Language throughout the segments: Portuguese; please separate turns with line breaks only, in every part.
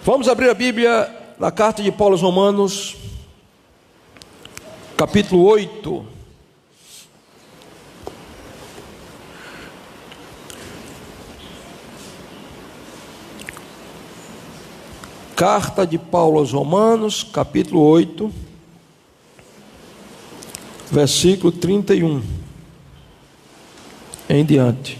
Vamos abrir a Bíblia na carta de Paulo aos Romanos, capítulo 8. Carta de Paulo aos Romanos, capítulo 8, versículo 31 em diante.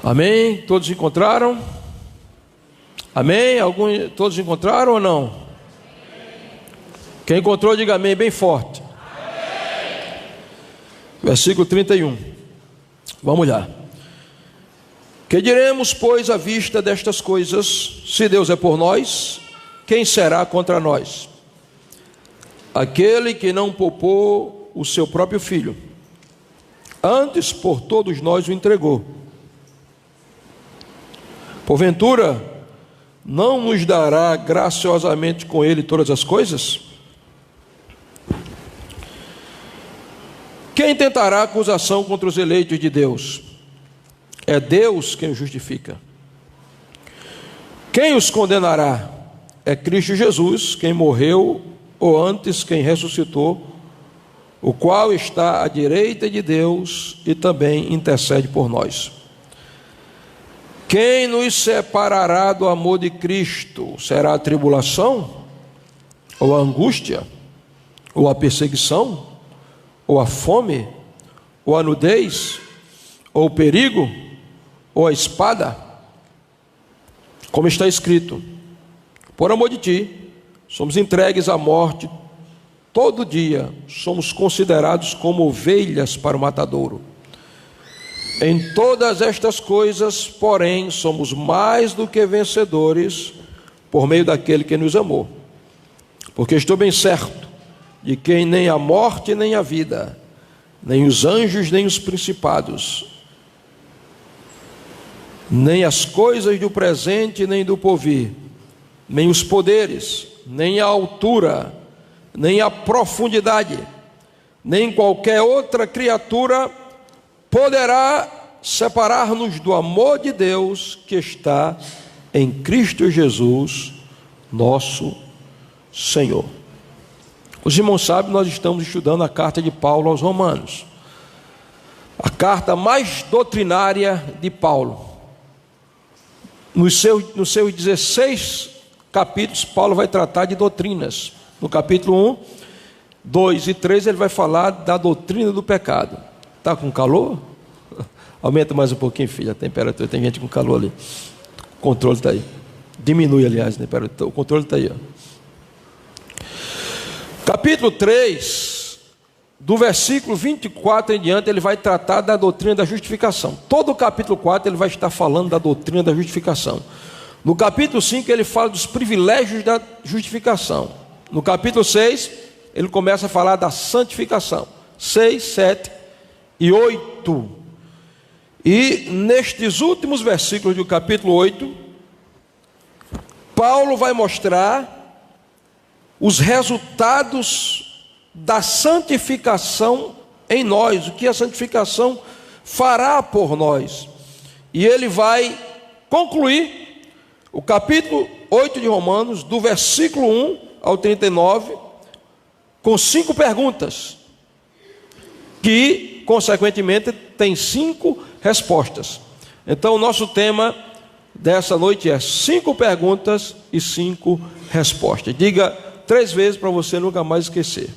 Amém? Todos encontraram? Amém? Todos encontraram ou não? Quem encontrou, diga amém bem forte. Amém. Versículo 31. Vamos lá. Que diremos, pois, à vista destas coisas? Se Deus é por nós, quem será contra nós? Aquele que não poupou o seu próprio filho, antes por todos nós o entregou. Porventura, não nos dará graciosamente com ele todas as coisas? Quem tentará acusação contra os eleitos de Deus? É Deus quem os justifica. Quem os condenará? É Cristo Jesus, quem morreu, ou antes quem ressuscitou, o qual está à direita de Deus e também intercede por nós. Quem nos separará do amor de Cristo? Será a tribulação? Ou a angústia? Ou a perseguição? Ou a fome? Ou a nudez? Ou o perigo? Ou a espada? Como está escrito: por amor de ti, somos entregues à morte todo dia, somos considerados como ovelhas para o matadouro. Em todas estas coisas, porém, somos mais do que vencedores por meio daquele que nos amou. Porque estou bem certo de que nem a morte, nem a vida, nem os anjos, nem os principados, nem as coisas do presente, nem do porvir, nem os poderes, nem a altura, nem a profundidade, nem qualquer outra criatura poderá separar-nos do amor de Deus que está em Cristo Jesus, nosso Senhor. Os irmãos sabem, nós estamos estudando a carta de Paulo aos Romanos, a carta mais doutrinária de Paulo. Nos seus 16 capítulos, Paulo vai tratar de doutrinas. No capítulo 1, 2 e 3, ele vai falar da doutrina do pecado. Está com calor? Aumenta mais um pouquinho, filho, a temperatura. Tem gente com calor ali. O controle está aí. Diminui, aliás, a temperatura. O controle está aí, ó. Capítulo 3, do versículo 24 em diante, ele vai tratar da doutrina da justificação. Todo o capítulo 4 ele vai estar falando da doutrina da justificação. No capítulo 5 ele fala dos privilégios da justificação. No capítulo 6 ele começa a falar da santificação. 6, 7 e 8. E nestes últimos versículos do capítulo 8, Paulo vai mostrar os resultados da santificação em nós, o que a santificação fará por nós. E ele vai concluir o capítulo 8 de Romanos, do versículo 1 ao 39, com 5 perguntas, que consequentemente tem 5 respostas. Então o nosso tema dessa noite é 5 perguntas e 5 respostas. Diga 3 vezes para você nunca mais esquecer.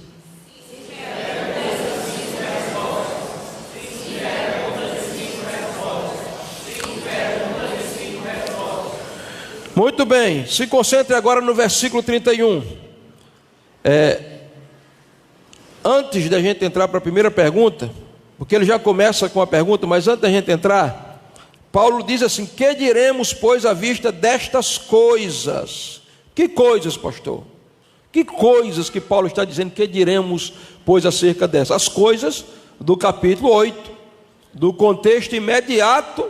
Muito bem, se concentre agora no versículo 31. Antes da gente entrar para a primeira pergunta, porque ele já começa com a pergunta, mas antes da gente entrar, Paulo diz assim: que diremos, pois, à vista destas coisas? Que coisas, pastor? Que coisas que Paulo está dizendo? Que diremos, pois, acerca dessas? As coisas do capítulo 8, do contexto imediato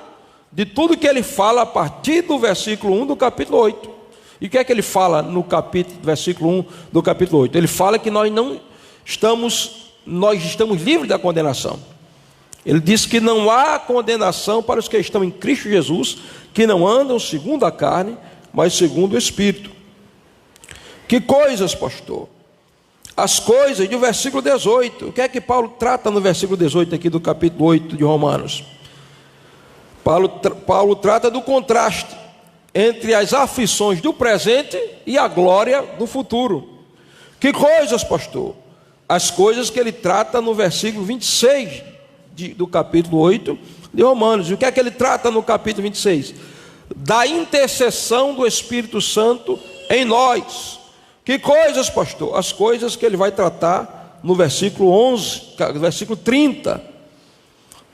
de tudo que ele fala a partir do versículo 1 do capítulo 8. E o que é que ele fala no versículo 1 do capítulo 8? Ele fala que nós estamos livres da condenação. Ele diz que não há condenação para os que estão em Cristo Jesus, que não andam segundo a carne, mas segundo o Espírito. Que coisas, pastor? As coisas do versículo 18. O que é que Paulo trata no versículo 18 aqui do capítulo 8 de Romanos? Paulo trata do contraste entre as aflições do presente e a glória do futuro. Que coisas, pastor? As coisas que ele trata no versículo 26 do capítulo 8 de Romanos. E o que é que ele trata no capítulo 26? Da intercessão do Espírito Santo em nós. Que coisas, pastor? As coisas que ele vai tratar no versículo 11, versículo 30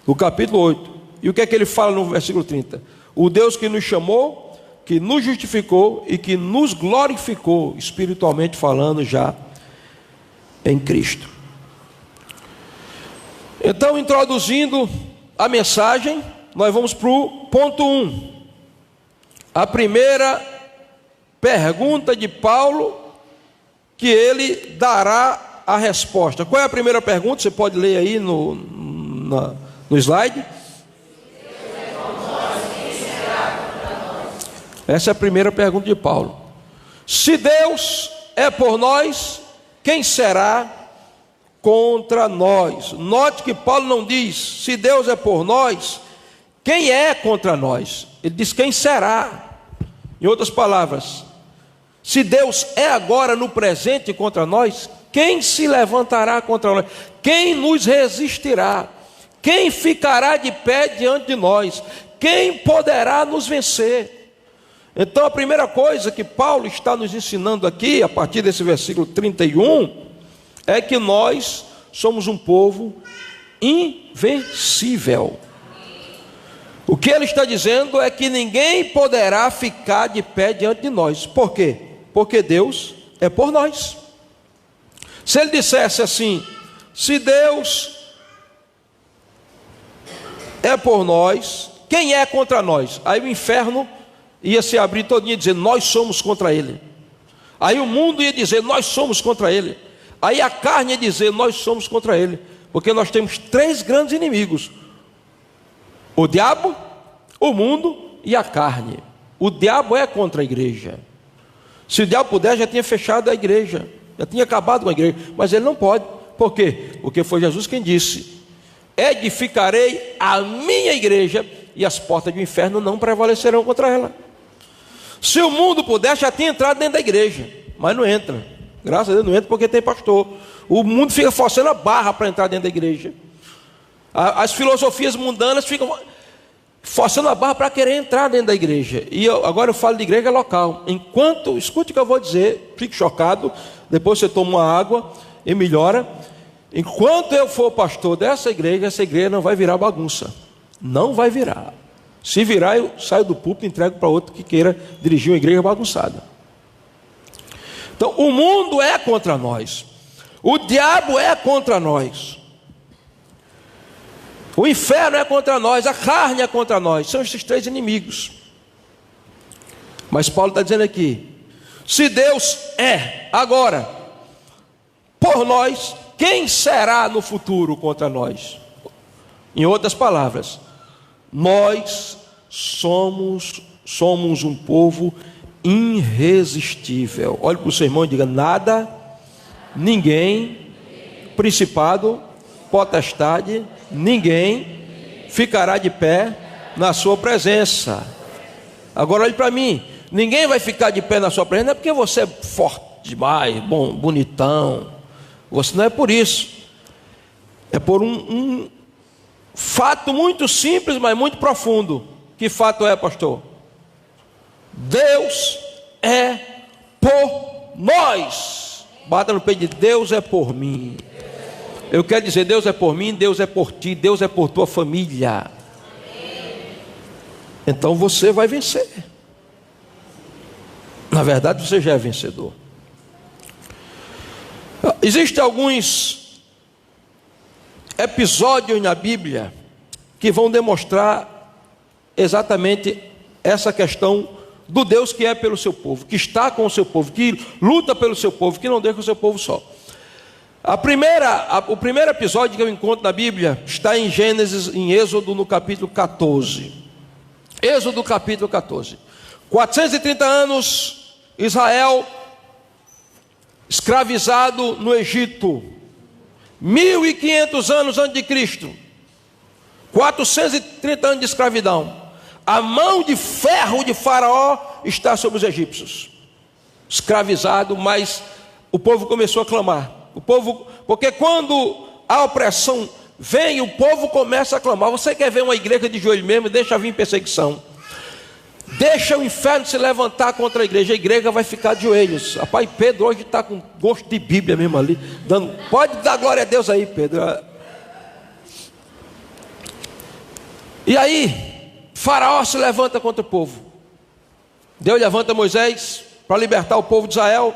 do capítulo 8. E o que é que ele fala no versículo 30? O Deus que nos chamou, que nos justificou e que nos glorificou, espiritualmente falando, já em Cristo. Então, introduzindo a mensagem, nós vamos para o ponto 1. A primeira pergunta de Paulo, que ele dará a resposta. Qual é a primeira pergunta? Você pode ler aí no slide. Essa é a primeira pergunta de Paulo. Se Deus é por nós, quem será contra nós? Note que Paulo não diz, se Deus é por nós, quem é contra nós? Ele diz, quem será? Em outras palavras, se Deus é agora no presente contra nós, quem se levantará contra nós? Quem nos resistirá? Quem ficará de pé diante de nós? Quem poderá nos vencer? Então a primeira coisa que Paulo está nos ensinando aqui, a partir desse versículo 31, é que nós somos um povo invencível. O que ele está dizendo é que ninguém poderá ficar de pé diante de nós. Por quê? Porque Deus é por nós. Se ele dissesse assim, se Deus é por nós, quem é contra nós? Aí o inferno ia se abrir todinho e dizer, nós somos contra ele. Aí o mundo ia dizer, nós somos contra ele. Aí a carne ia dizer, nós somos contra ele. Porque nós temos 3 grandes inimigos: o diabo, o mundo e a carne. O diabo é contra a igreja. Se o diabo puder, já tinha fechado a igreja, já tinha acabado com a igreja. Mas ele não pode. Por quê? Porque foi Jesus quem disse, edificarei a minha igreja e as portas do inferno não prevalecerão contra ela. Se o mundo puder, já tinha entrado dentro da igreja, mas não entra. Graças a Deus não entra porque tem pastor. O mundo fica forçando a barra para entrar dentro da igreja. As filosofias mundanas ficam forçando a barra para querer entrar dentro da igreja. E agora eu falo de igreja local. Escute o que eu vou dizer, fique chocado, depois você toma uma água e melhora. Enquanto eu for pastor dessa igreja, essa igreja não vai virar bagunça. Não vai virar. Se virar, eu saio do púlpito e entrego para outro que queira dirigir uma igreja bagunçada. Então, o mundo é contra nós. O diabo é contra nós. O inferno é contra nós. A carne é contra nós. São esses 3 inimigos. Mas Paulo está dizendo aqui, se Deus é agora por nós, quem será no futuro contra nós? Em outras palavras, nós somos um povo irresistível. Olhe para o seu irmão e diga, nada, ninguém, principado, potestade, ninguém ficará de pé na sua presença. Agora olhe para mim, ninguém vai ficar de pé na sua presença, não é porque você é forte demais, bom, bonitão. Você não é por isso. É por um fato muito simples, mas muito profundo. Que fato é, pastor? Deus é por nós. Bata no peito de Deus é por mim. Eu quero dizer, Deus é por mim, Deus é por ti, Deus é por tua família. Então você vai vencer. Na verdade, você já é vencedor. Existem alguns episódios na Bíblia que vão demonstrar exatamente essa questão do Deus que é pelo seu povo, que está com o seu povo, que luta pelo seu povo, que não deixa o seu povo só. O primeiro episódio que eu encontro na Bíblia está em Gênesis, em Êxodo, no capítulo 14. Êxodo capítulo 14. 430 anos, Israel escravizado no Egito. 1500 anos antes de Cristo. 430 anos de escravidão. A mão de ferro de Faraó está sobre os egípcios. Escravizado, mas o povo começou a clamar. Porque quando a opressão vem, o povo começa a clamar. Você quer ver uma igreja de joelho mesmo? Deixa vir perseguição. Deixa o inferno se levantar contra a igreja vai ficar de joelhos. Rapaz, Pedro hoje está com gosto de Bíblia mesmo ali. Pode dar glória a Deus aí, Pedro. E aí, Faraó se levanta contra o povo. Deus levanta Moisés para libertar o povo de Israel.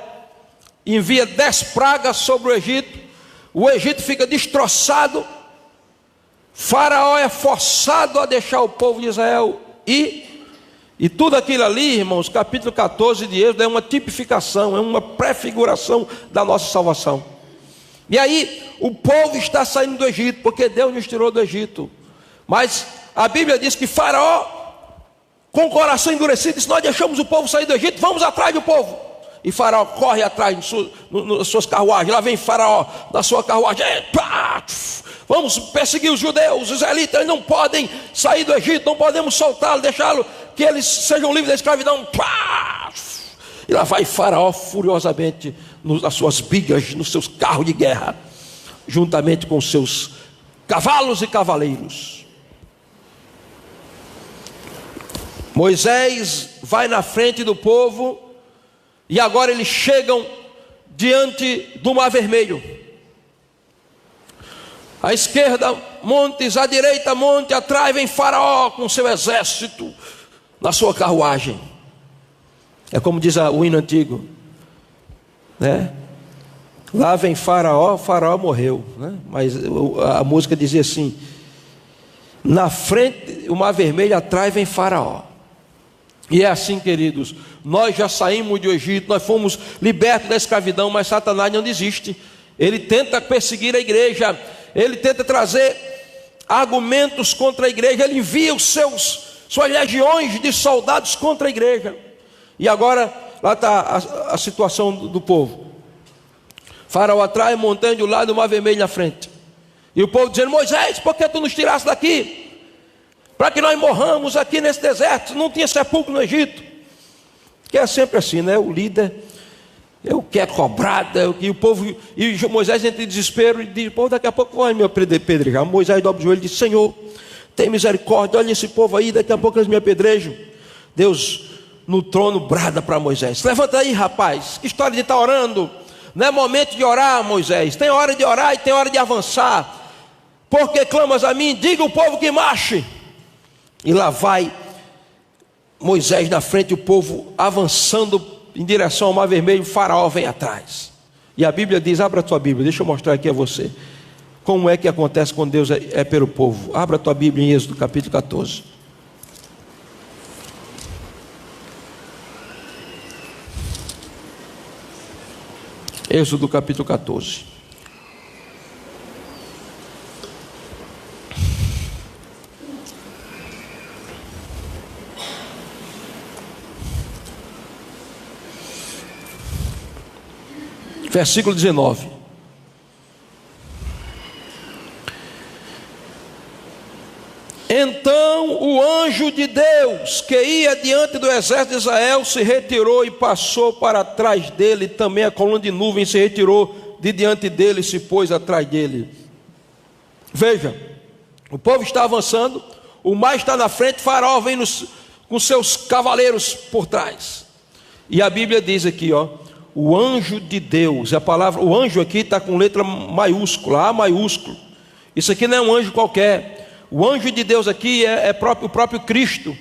Envia 10 pragas sobre o Egito. O Egito fica destroçado. Faraó é forçado a deixar o povo de Israel ir. E tudo aquilo ali, irmãos, capítulo 14 de Êxodo é uma tipificação, é uma prefiguração da nossa salvação. E aí, o povo está saindo do Egito, porque Deus nos tirou do Egito. Mas a Bíblia diz que Faraó, com o coração endurecido, disse: nós deixamos o povo sair do Egito, vamos atrás do povo. E Faraó corre atrás nas suas carruagens. Lá vem Faraó na sua carruagem. Vamos perseguir os judeus, os israelitas. Eles não podem sair do Egito, não podemos soltá-lo, deixá-lo que eles sejam livres da escravidão. E lá vai Faraó furiosamente nas suas bigas, nos seus carros de guerra, juntamente com seus cavalos e cavaleiros. Moisés vai na frente do povo. E agora eles chegam diante do Mar Vermelho. À esquerda, montes, à direita, monte, atrás vem Faraó com seu exército na sua carruagem. É como diz o hino antigo, né? Lá vem Faraó, Faraó morreu, né? Mas a música dizia assim: na frente, o Mar Vermelho, atrás vem Faraó. E é assim, queridos, nós já saímos do Egito, nós fomos libertos da escravidão, mas Satanás não desiste. Ele tenta perseguir a igreja, ele tenta trazer argumentos contra a igreja, ele envia suas legiões de soldados contra a igreja. E agora, lá está a situação do povo. Faraó atrás, montanha de um lado, o Mar Vermelho na frente. E o povo dizendo: Moisés, por que tu nos tiraste daqui? Para que nós morramos aqui nesse deserto, não tinha sepulcro no Egito. Que é sempre assim, né? O líder, eu quero cobrada, e o povo, e Moisés entra em desespero e diz: pô, daqui a pouco vai me apedrejar. Moisés dobra o joelho e diz: Senhor, tem misericórdia, olha esse povo aí, daqui a pouco eles me apedrejam. Deus no trono brada para Moisés: levanta aí, rapaz, que história de estar orando? Não é momento de orar, Moisés, tem hora de orar e tem hora de avançar. Porque clamas a mim? Diga ao povo que marche. E lá vai Moisés na frente, o povo avançando em direção ao Mar Vermelho. Faraó vem atrás. E a Bíblia diz: abra a tua Bíblia, deixa eu mostrar aqui a você como é que acontece quando Deus é pelo povo. Abra a tua Bíblia em Êxodo capítulo 14. Êxodo capítulo 14. Versículo 19. Então o anjo de Deus, que ia diante do exército de Israel, se retirou e passou para trás dele. Também a coluna de nuvem se retirou de diante dele e se pôs atrás dele. Veja, o povo está avançando, o mar está na frente, Faraó vem com seus cavaleiros por trás. E a Bíblia diz aqui, o anjo de Deus, a palavra, o anjo aqui está com letra maiúscula, A maiúsculo. Isso aqui não é um anjo qualquer. O anjo de Deus aqui é o próprio Cristo.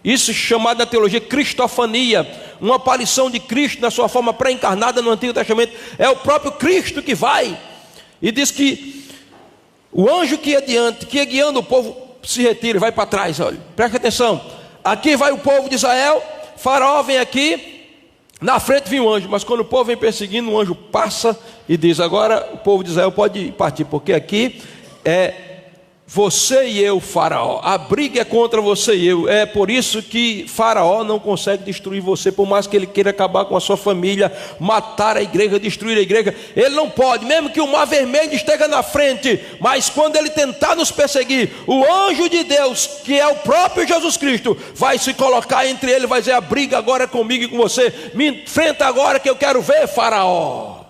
Isso é chamado na teologia cristofania, uma aparição de Cristo na sua forma pré-encarnada no Antigo Testamento. É o próprio Cristo que vai. E diz que o anjo que ia adiante, que ia guiando o povo, se retira, vai para trás, olha, presta atenção. Aqui vai o povo de Israel, Faraó vem aqui, na frente vem um anjo, mas quando o povo vem perseguindo, o anjo passa e diz: agora o povo de Israel pode partir, porque aqui é você e eu, Faraó, a briga é contra você e eu. É por isso que Faraó não consegue destruir você, por mais que ele queira acabar com a sua família, matar a igreja, destruir a igreja, ele não pode, mesmo que o mar vermelho esteja na frente. Mas quando ele tentar nos perseguir, o anjo de Deus, que é o próprio Jesus Cristo, vai se colocar entre ele, vai dizer: a briga agora é comigo e com você, me enfrenta agora que eu quero ver, Faraó.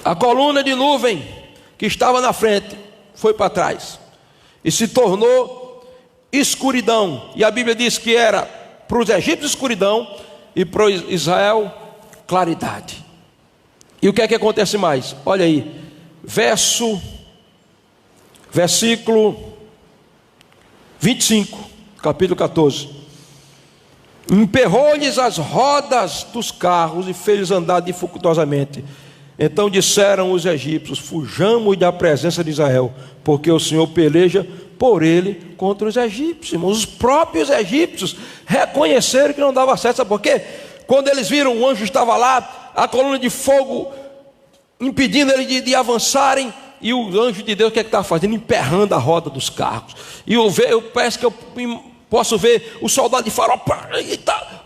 A coluna de nuvem que estava na frente foi para trás e se tornou escuridão, e a Bíblia diz que era para os egípcios escuridão e para Israel claridade. E o que é que acontece mais? Olha aí, versículo 25, capítulo 14: emperrou-lhes as rodas dos carros e fez-lhes andar dificultosamente. Então disseram os egípcios: fujamos da presença de Israel, porque o Senhor peleja por ele contra os egípcios. Irmãos, os próprios egípcios reconheceram que não dava certo. Sabe por quê? Quando eles viram o anjo estava lá, a coluna de fogo impedindo eles de avançarem, e o anjo de Deus o que é que estava fazendo? Emperrando a roda dos carros. E eu parece que eu posso ver o soldado de Faraó: o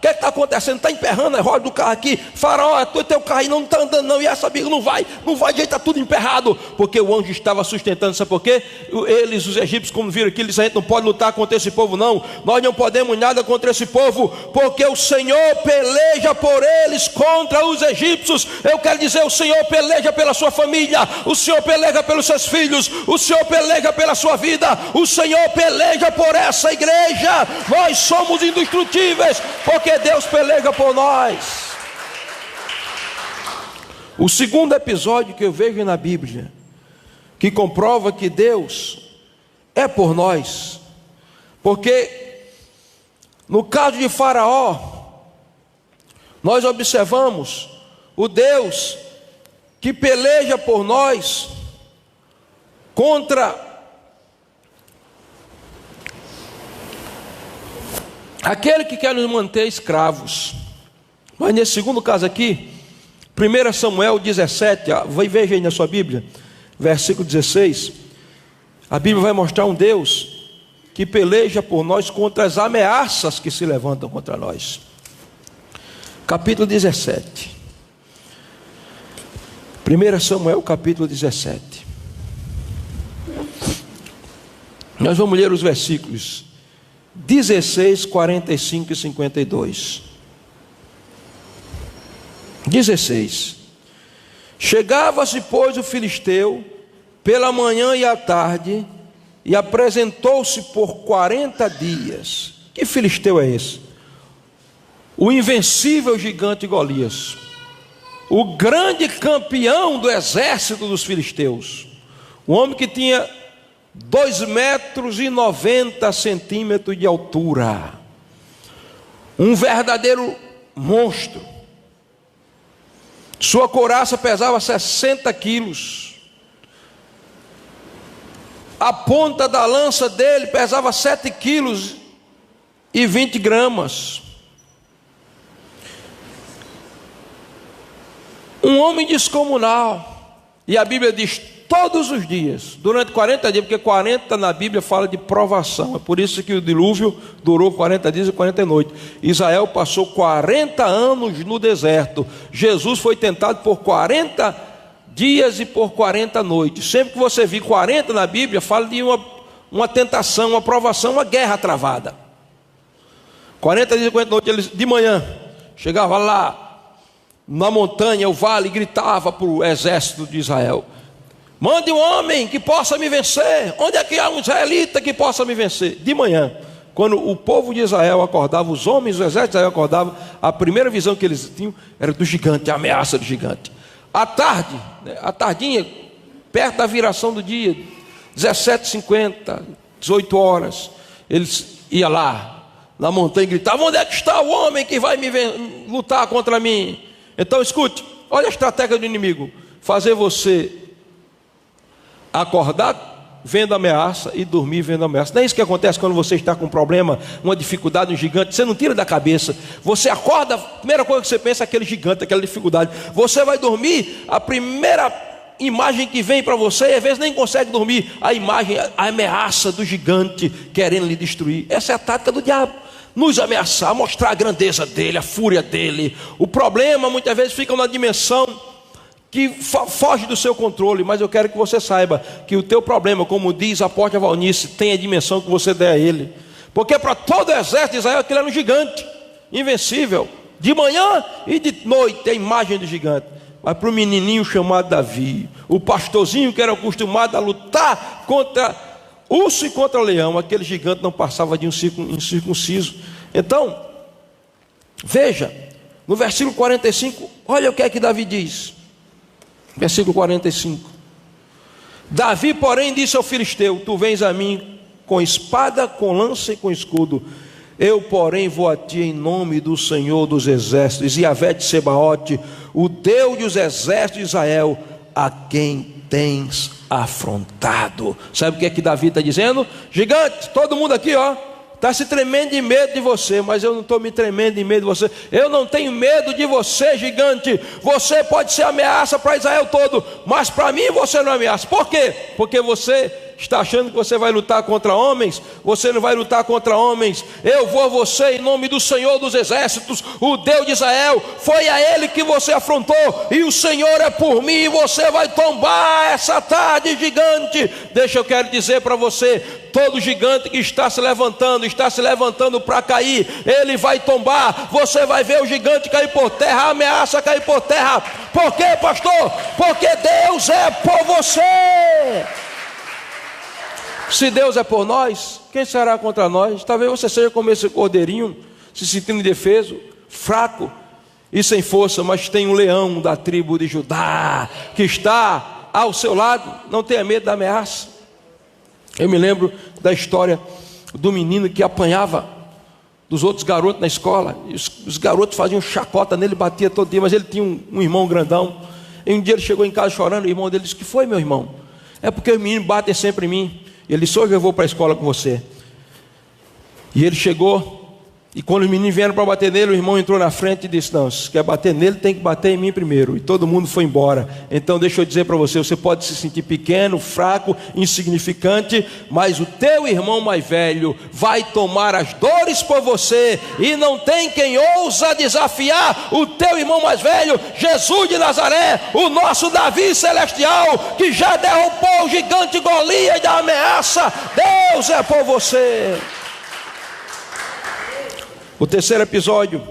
que é que está acontecendo? Está emperrando a roda do carro aqui. Faraó, teu carro aí não está andando não, e essa briga não vai, de jeito, está tudo emperrado. Porque o anjo estava sustentando. Sabe por quê? Eles, os egípcios, como viram aqui, eles disseram: a gente não pode lutar contra esse povo não, nós não podemos nada contra esse povo, porque o Senhor peleja por eles contra os egípcios. Eu quero dizer, o Senhor peleja pela sua família, o Senhor peleja pelos seus filhos, o Senhor peleja pela sua vida, o Senhor peleja por essa igreja. Nós somos indestrutíveis, porque Deus peleja por nós. O segundo episódio que eu vejo na Bíblia, que comprova que Deus é por nós, porque no caso de Faraó, nós observamos o Deus que peleja por nós contra aquele que quer nos manter escravos. Mas nesse segundo caso aqui, 1 Samuel 17, veja aí na sua Bíblia, versículo 16, a Bíblia vai mostrar um Deus que peleja por nós contra as ameaças que se levantam contra nós. Capítulo 17, 1 Samuel capítulo 17. Nós vamos ler os versículos 16, 45 e 52. 16. Chegava-se, pois, o filisteu pela manhã e à tarde, e apresentou-se por 40 dias. Que filisteu é esse? O invencível gigante Golias, o grande campeão do exército dos filisteus, o homem que tinha 2,90 metros de altura, um verdadeiro monstro. Sua couraça pesava 60 quilos, a ponta da lança dele pesava 7 quilos e 20 gramas. Um homem descomunal. E a Bíblia diz: todos os dias, durante 40 dias, porque 40 na Bíblia fala de provação, é por isso que o dilúvio durou 40 dias e 40 noites. Israel passou 40 anos no deserto. Jesus foi tentado por 40 dias e por 40 noites. Sempre que você vir 40 na Bíblia, fala de uma tentação, uma provação, uma guerra travada. 40 dias e 40 noites, eles de manhã chegava lá na montanha, o vale, gritava para o exército de Israel: mande um homem que possa me vencer. Onde é que há um israelita que possa me vencer? De manhã, quando o povo de Israel acordava, os homens do exército de Israel acordavam, a primeira visão que eles tinham era do gigante, a ameaça do gigante. À tarde, à tardinha, perto da viração do dia, 17h50, 18 horas, eles iam lá na montanha e gritavam: onde é que está o homem que vai lutar contra mim? Então escute, olha a estratégia do inimigo: fazer você acordar vendo ameaça e dormir vendo ameaça. Não é isso que acontece quando você está com um problema, uma dificuldade, um gigante. Você não tira da cabeça. Você acorda, a primeira coisa que você pensa é aquele gigante, aquela dificuldade. Você vai dormir, a primeira imagem que vem para você, e às vezes nem consegue dormir, a imagem, a ameaça do gigante querendo lhe destruir. Essa é a tática do diabo, nos ameaçar, mostrar a grandeza dele, a fúria dele. O problema muitas vezes fica numa dimensão que foge do seu controle, mas eu quero que você saiba que o teu problema, como diz a Porta Valnice, tem a dimensão que você der a ele, porque para todo o exército de Israel aquele era um gigante, invencível, de manhã e de noite, a imagem do gigante. Mas para o menininho chamado Davi, o pastorzinho que era acostumado a lutar contra urso e contra leão, aquele gigante não passava de um incircunciso. Então, veja, no versículo 45, olha o que é que Davi diz. Versículo 45. Davi, porém, disse ao filisteu: tu vens a mim com espada, com lança e com escudo. Eu, porém, vou a ti em nome do Senhor dos exércitos, Yahvé de Sebaote, o Deus dos exércitos de Israel, a quem tens afrontado. Sabe o que é que Davi está dizendo? Gigante, todo mundo aqui, ó, está se tremendo de medo de você, mas eu não estou me tremendo de medo de você. Eu não tenho medo de você, gigante. Você pode ser ameaça para Israel todo, mas para mim você não é ameaça. Por quê? Porque você está achando que você vai lutar contra homens. Você não vai lutar contra homens. Eu vou a você em nome do Senhor dos exércitos, o Deus de Israel. Foi a ele que você afrontou, e o Senhor é por mim, e você vai tombar essa tarde, gigante. Deixa eu quero dizer para você, todo gigante que está se levantando para cair, ele vai tombar. Você vai ver o gigante cair por terra, a ameaça cair por terra. Por quê, pastor? Porque Deus é por você. Se Deus é por nós, quem será contra nós? Talvez você seja como esse cordeirinho, se sentindo indefeso, fraco e sem força, mas tem um leão da tribo de Judá que está ao seu lado. Não tenha medo da ameaça. Eu me lembro da história do menino que apanhava dos outros garotos na escola. Os garotos faziam chacota nele, batia todo dia, mas ele tinha um irmão grandão. E um dia ele chegou em casa chorando, o irmão dele disse: que foi, meu irmão? É porque os meninos batem sempre em mim. Ele disse: hoje eu vou para a escola com você. E ele chegou, e quando os meninos vieram para bater nele, o irmão entrou na frente e disse: não, se quer bater nele, tem que bater em mim primeiro. E todo mundo foi embora. Então deixa eu dizer para você, você pode se sentir pequeno, fraco, insignificante, mas o teu irmão mais velho vai tomar as dores por você, e não tem quem ousa desafiar o teu irmão mais velho, Jesus de Nazaré, o nosso Davi celestial, que já derrubou o gigante Golias da ameaça. Deus é por você. O terceiro episódio,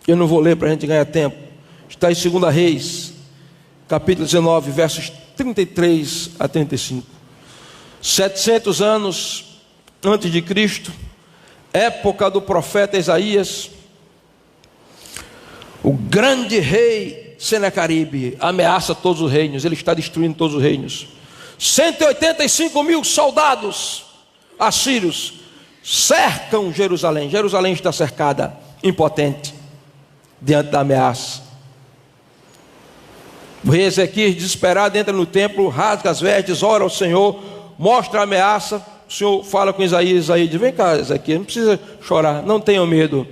eu não vou ler para a gente ganhar tempo, está em 2 Reis, capítulo 19, versos 33 a 35. 700 anos antes de Cristo, época do profeta Isaías, o grande rei Senaqueribe ameaça todos os reinos, ele está destruindo todos os reinos. 185 mil soldados assírios cercam Jerusalém. Jerusalém está cercada, impotente, diante da ameaça. O rei Ezequias, desesperado, entra no templo, rasga as vestes, ora ao Senhor, mostra a ameaça. O Senhor fala com Isaías, Isaías diz: vem cá, Ezequias, não precisa chorar, não tenha medo.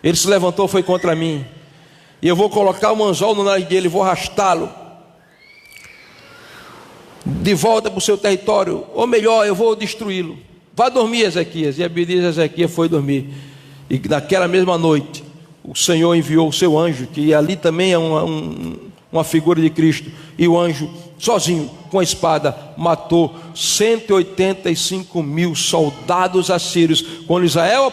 Ele se levantou, foi contra mim, e eu vou colocar um anzol no nariz dele, vou arrastá-lo de volta para o seu território, ou melhor, eu vou destruí-lo. Vá dormir, Ezequias. E a Bíblia diz: Ezequias foi dormir, e naquela mesma noite o Senhor enviou o seu anjo, que ali também é uma figura de Cristo, e o anjo sozinho, com a espada, matou 185 mil soldados assírios. Quando Israel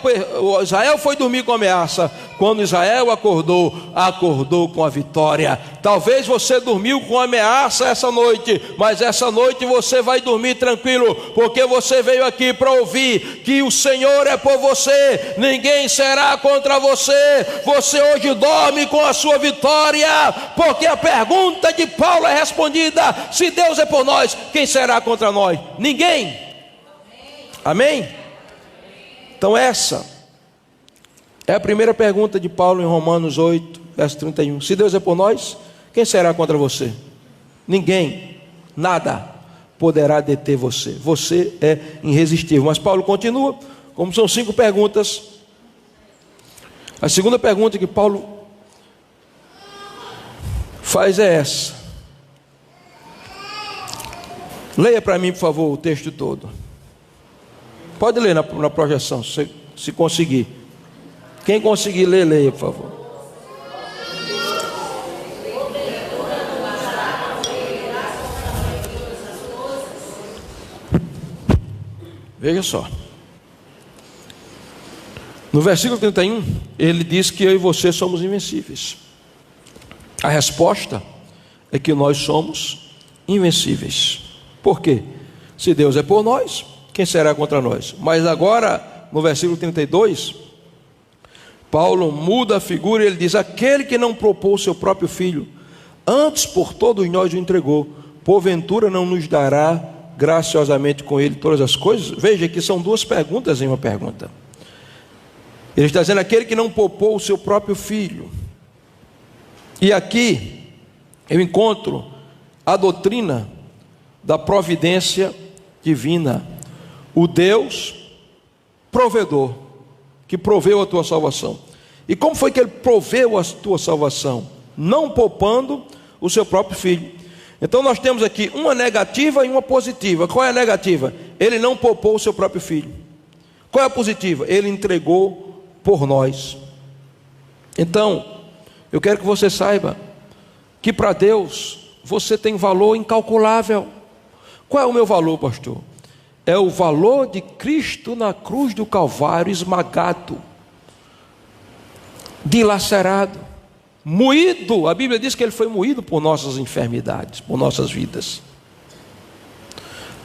foi dormir com ameaça, quando Israel acordou com a vitória. Talvez você dormiu com ameaça essa noite, mas essa noite você vai dormir tranquilo, porque você veio aqui para ouvir que o Senhor é por você, ninguém será contra você. Você hoje dorme com a sua vitória, porque a pergunta de Paulo é respondida: se Deus é por nós, quem será contra nós? Ninguém. Amém? Então essa é a primeira pergunta de Paulo em Romanos 8, verso 31. Se Deus é por nós, quem será contra você? Ninguém, nada. poderá deter você. Você é irresistível. Mas Paulo continua, como são 5 perguntas. A segunda pergunta que Paulo faz é essa. Leia para mim, por favor, o texto todo. Pode ler na projeção, se conseguir. Quem conseguir ler, leia, por favor. Veja só. No versículo 31, ele diz que eu e você somos invencíveis. A resposta é que nós somos invencíveis. Por quê? Se Deus é por nós, quem será contra nós? Mas agora, no versículo 32, Paulo muda a figura e ele diz: aquele que não propôs o seu próprio filho, antes por todos nós o entregou, porventura não nos dará graciosamente com ele todas as coisas? Veja que são 2 perguntas em uma pergunta. Ele está dizendo: aquele que não poupou o seu próprio filho. E aqui eu encontro a doutrina da providência divina. O Deus provedor, que proveu a tua salvação. E como foi que ele proveu a tua salvação? Não poupando o seu próprio filho. Então nós temos aqui uma negativa e uma positiva. Qual é a negativa? Ele não poupou o seu próprio filho. Qual é a positiva? Ele entregou por nós. Então, eu quero que você saiba que para Deus você tem valor incalculável. Qual é o meu valor, pastor? É o valor de Cristo na cruz do Calvário, esmagado, dilacerado, moído. A Bíblia diz que ele foi moído por nossas enfermidades, por nossas vidas.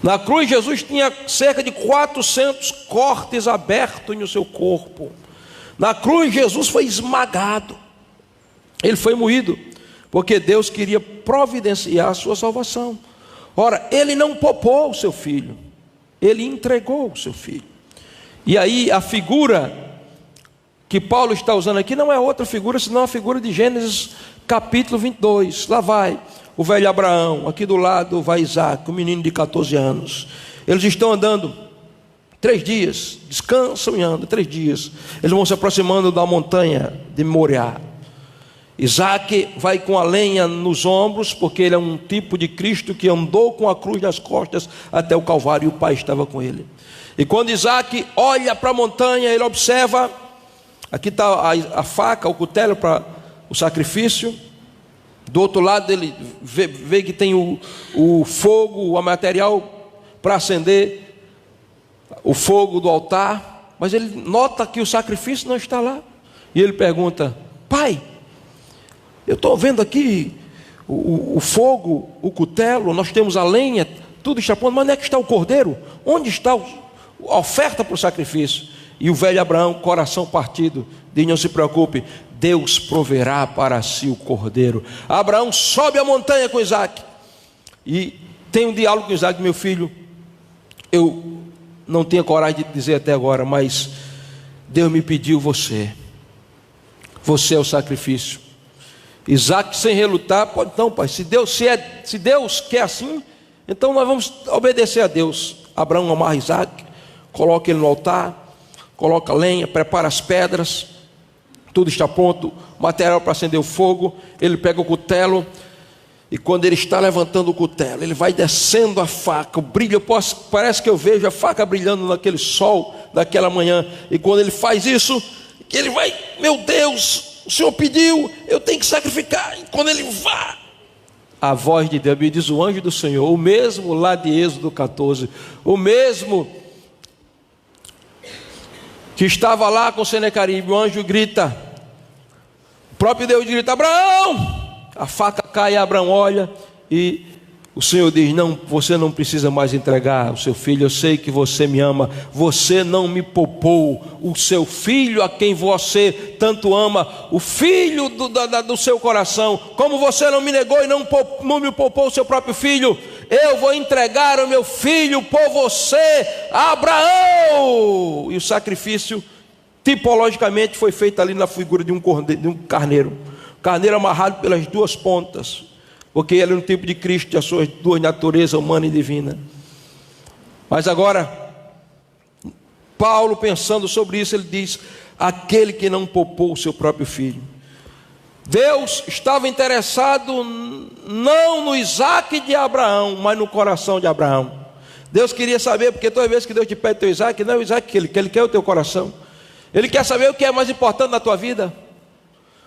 Na cruz Jesus tinha cerca de 400 cortes abertos no seu corpo. Na cruz Jesus foi esmagado. Ele foi moído, porque Deus queria providenciar a sua salvação. Ora, ele não poupou o seu filho, ele entregou o seu filho. E aí a figura que Paulo está usando aqui não é outra figura, senão a figura de Gênesis capítulo 22. Lá vai o velho Abraão, aqui do lado vai Isaac, um menino de 14 anos. Eles estão andando 3 dias, descansam e andam 3 dias. Eles vão se aproximando da montanha de Moriá. Isaac vai com a lenha nos ombros, porque ele é um tipo de Cristo que andou com a cruz nas costas até o Calvário, e o Pai estava com ele. E quando Isaac olha para a montanha, ele observa, aqui está a faca, o cutelo para o sacrifício. Do outro lado ele vê que tem o fogo, o material para acender o fogo do altar. Mas ele nota que o sacrifício não está lá. E ele pergunta: pai, eu estou vendo aqui o fogo, o cutelo, nós temos a lenha, tudo está pronto, mas onde é que está o cordeiro? Onde está a oferta para o sacrifício? E o velho Abraão, coração partido, diz: não se preocupe, Deus proverá para si o cordeiro. Abraão sobe a montanha com Isaac e tem um diálogo com Isaac: meu filho, eu não tenho coragem de dizer até agora, mas Deus me pediu você é o sacrifício. Isaac, sem relutar: pode não, pai, se Deus quer assim, então nós vamos obedecer a Deus. Abraão amarra Isaac, coloca ele no altar, coloca lenha, prepara as pedras, tudo está pronto, material para acender o fogo. Ele pega o cutelo, e quando ele está levantando o cutelo, ele vai descendo a faca, o brilho, parece que eu vejo a faca brilhando naquele sol daquela manhã. E quando ele faz isso, ele vai: meu Deus, o Senhor pediu, eu tenho que sacrificar. E quando ele vai, a voz de Deus, me diz o anjo do Senhor, o mesmo lá de Êxodo 14, o mesmo que estava lá com Senaqueribe, o anjo grita, o próprio Deus grita: Abraão! A faca cai, Abraão olha e o Senhor diz: não, você não precisa mais entregar o seu filho, eu sei que você me ama, você não me poupou o seu filho a quem você tanto ama, o filho do seu coração, como você não me negou e não me poupou o seu próprio filho, eu vou entregar o meu filho por você, Abraão. E o sacrifício tipologicamente foi feito ali na figura de um carneiro amarrado pelas 2 pontas, porque ele é um tipo de Cristo, de as suas duas naturezas, humana e divina. Mas agora, Paulo, pensando sobre isso, ele diz: aquele que não poupou o seu próprio filho. Deus estava interessado não no Isaac de Abraão, mas no coração de Abraão. Deus queria saber, porque toda vez que Deus te pede teu Isaac, não é o Isaac que ele quer o teu coração. Ele quer saber o que é mais importante na tua vida.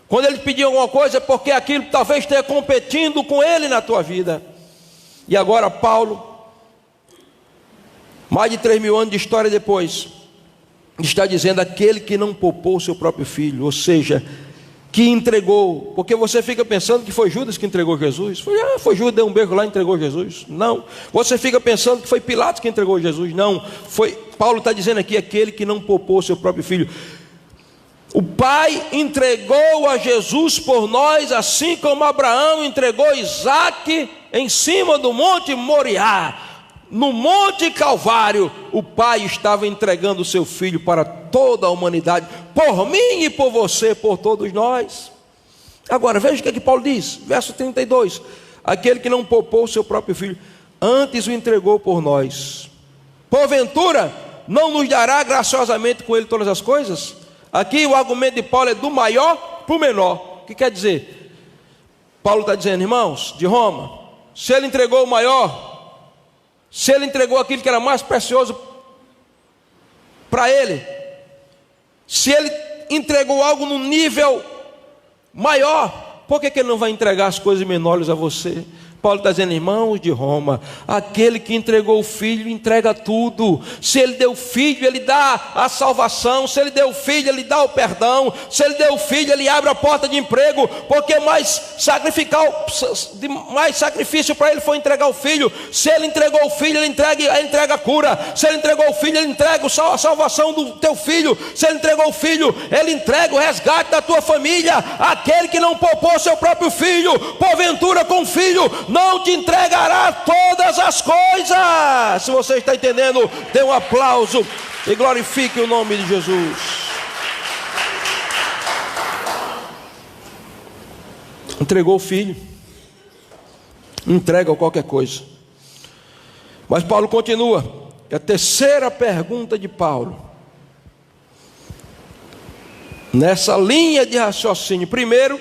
Quando ele pedir alguma coisa, é porque aquilo talvez esteja competindo com ele na tua vida. E agora Paulo, mais de 3.000 anos de história depois, está dizendo: aquele que não poupou o seu próprio filho, ou seja, que entregou. Porque você fica pensando que foi Judas que entregou Jesus. Foi Judas, deu um beijo lá e entregou Jesus. Não. Você fica pensando que foi Pilatos que entregou Jesus. Não. Paulo está dizendo aqui: aquele que não poupou o seu próprio filho. O Pai entregou a Jesus por nós, assim como Abraão entregou Isaac em cima do monte Moriá. No monte Calvário, o Pai estava entregando o seu Filho para toda a humanidade, por mim e por você, por todos nós. Agora veja o que Paulo diz, verso 32: aquele que não poupou o seu próprio Filho, antes o entregou por nós, porventura não nos dará graciosamente com ele todas as coisas? Aqui o argumento de Paulo é do maior para o menor. O que quer dizer? Paulo está dizendo: irmãos de Roma, se ele entregou o maior, se ele entregou aquilo que era mais precioso para ele, se ele entregou algo num nível maior, por que ele não vai entregar as coisas menores a você? Paulo está dizendo: irmãos de Roma, aquele que entregou o Filho entrega tudo. Se ele deu o Filho, ele dá a salvação. Se ele deu o Filho, ele dá o perdão. Se ele deu o Filho, ele abre a porta de emprego. Porque mais sacrifício para ele foi entregar o Filho. Se ele entregou o Filho, ele entrega a cura. Se ele entregou o Filho, ele entrega a salvação do teu filho. Se ele entregou o Filho, ele entrega o resgate da tua família. Aquele que não poupou seu próprio Filho, porventura com o Filho não te entregará todas as coisas. Se você está entendendo, dê um aplauso e glorifique o nome de Jesus. Entregou o Filho, entrega qualquer coisa. Mas Paulo continua. A terceira pergunta de Paulo, nessa linha de raciocínio: primeiro,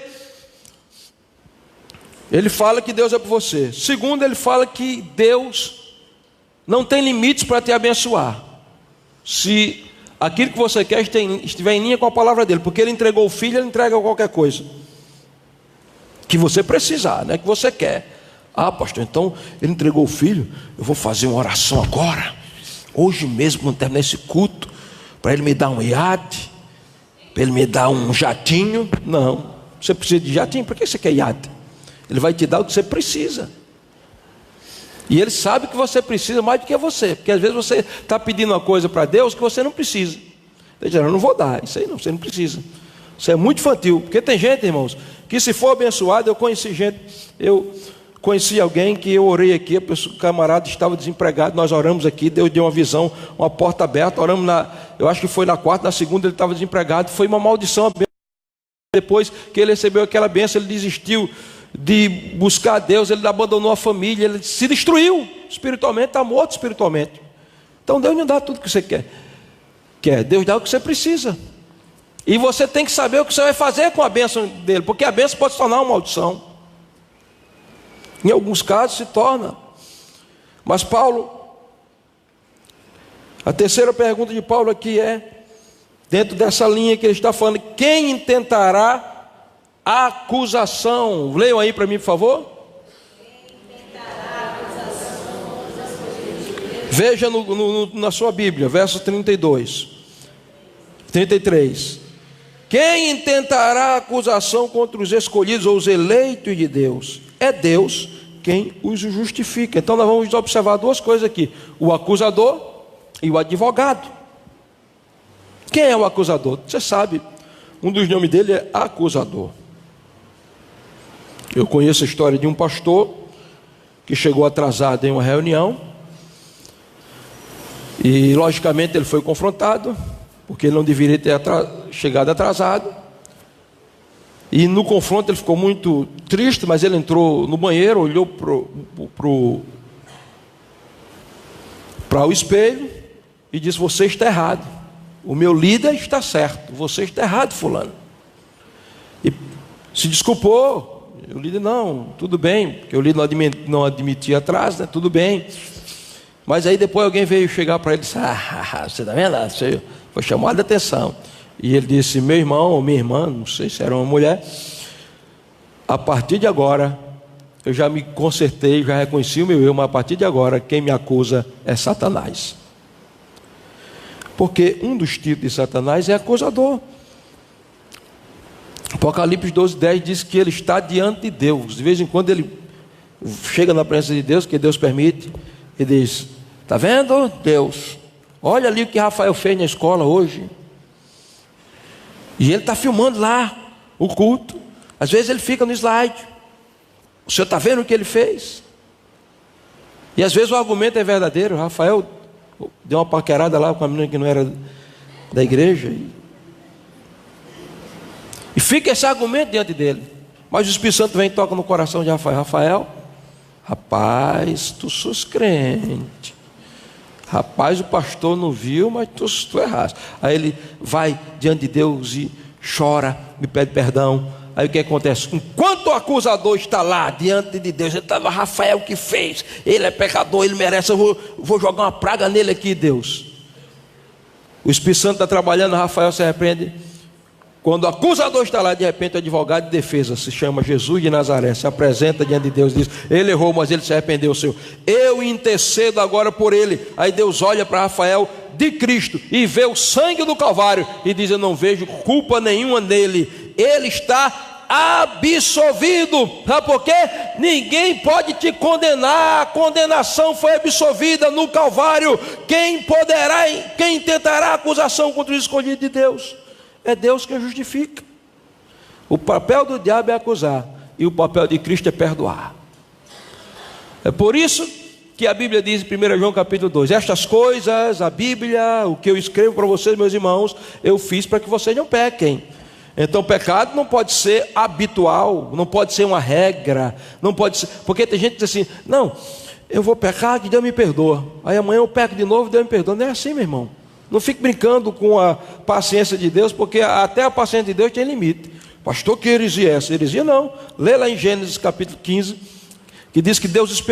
ele fala que Deus é por você. Segundo, ele fala que Deus não tem limites para te abençoar, se aquilo que você quer estiver em linha com a palavra dele. Porque ele entregou o Filho, ele entrega qualquer coisa que você precisar, né? Que você quer. Ah, pastor, então ele entregou o Filho, eu vou fazer uma oração agora, hoje mesmo, quando terminar esse culto, para ele me dar um iate, para ele me dar um jatinho. Não. Você precisa de jatinho? Por que você quer iate? Ele vai te dar o que você precisa. E ele sabe que você precisa mais do que você. Porque às vezes você está pedindo uma coisa para Deus que você não precisa. Ele diz: eu não vou dar, isso aí não, você não precisa. Isso é muito infantil. Porque tem gente, irmãos, que se for abençoado, eu conheci alguém que eu orei aqui, o camarada estava desempregado, nós oramos aqui, Deus deu uma visão, uma porta aberta, oramos eu acho que foi na quarta, na segunda ele estava desempregado, foi uma maldição. Depois que ele recebeu aquela bênção, ele desistiu de buscar a Deus, ele abandonou a família, ele se destruiu espiritualmente, está morto espiritualmente. Então Deus não dá tudo que você quer, Deus dá o que você precisa. E você tem que saber o que você vai fazer com a bênção dele, porque a bênção pode se tornar uma maldição. Em alguns casos se torna. Mas Paulo, a terceira pergunta de Paulo aqui é, dentro dessa linha que ele está falando: quem intentará acusação? Leiam aí para mim, por favor. Veja na sua Bíblia, verso 32, 33. Quem intentará acusação contra os escolhidos ou os eleitos de Deus? É Deus quem os justifica. Então nós vamos observar duas coisas aqui: o acusador e o advogado. Quem é o acusador? Você sabe, um dos nomes dele é acusador. Eu conheço a história de um pastor que chegou atrasado em uma reunião, e logicamente ele foi confrontado, porque ele não deveria ter chegado atrasado. E no confronto ele ficou muito triste, mas ele entrou no banheiro, olhou para o espelho e disse: você está errado, o meu líder está certo, você está errado, fulano. E se desculpou. O líder: não, tudo bem, porque o líder não admitia atraso, né? Tudo bem. Mas aí depois alguém veio chegar para ele e disse: você está vendo? Você foi chamado a atenção. E ele disse: meu irmão ou minha irmã, não sei se era uma mulher, a partir de agora eu já me consertei, já reconheci o meu erro, mas a partir de agora quem me acusa é Satanás. Porque um dos títulos de Satanás é acusador. Apocalipse 12:10 diz que ele está diante de Deus. De vez em quando ele chega na presença de Deus, que Deus permite, e diz: está vendo, Deus? Olha ali o que Rafael fez na escola hoje. E ele está filmando lá o culto. Às vezes ele fica no slide. O senhor está vendo o que ele fez? E às vezes o argumento é verdadeiro. Rafael deu uma paquerada lá com a menina que não era da igreja. E fica esse argumento diante dele. Mas o Espírito Santo vem e toca no coração de Rafael. Rafael, rapaz, tu sos crente. Rapaz, o pastor não viu, mas tu erraste. Aí ele vai diante de Deus e chora, me pede perdão. Aí o que acontece? Enquanto o acusador está lá diante de Deus, ele está lá: Rafael, o que fez? Ele é pecador, ele merece, eu vou jogar uma praga nele aqui, Deus. O Espírito Santo está trabalhando, Rafael se arrepende. Quando o acusador está lá, de repente o advogado de defesa, se chama Jesus de Nazaré, se apresenta diante de Deus e diz: ele errou, mas ele se arrependeu, Senhor. Eu intercedo agora por ele. Aí Deus olha para Rafael de Cristo e vê o sangue do Calvário e diz: eu não vejo culpa nenhuma nele. Ele está absolvido. Sabe por quê? Ninguém pode te condenar. A condenação foi absolvida no Calvário. Quem tentará acusação contra o escolhido de Deus? É Deus que justifica. O papel do diabo é acusar, e o papel de Cristo é perdoar. É por isso que a Bíblia diz em 1 João capítulo 2: estas coisas, a Bíblia, o que eu escrevo para vocês, meus irmãos, eu fiz para que vocês não pequem. Então o pecado não pode ser habitual, não pode ser uma regra, não pode ser, porque tem gente que diz assim: não, eu vou pecar, que Deus me perdoa. Aí amanhã eu peco de novo, Deus me perdoa. Não é assim, meu irmão. Não fique brincando com a paciência de Deus, porque até a paciência de Deus tem limite. Pastor, que heresia é essa? Heresia não. Lê lá em Gênesis capítulo 15, que diz que Deus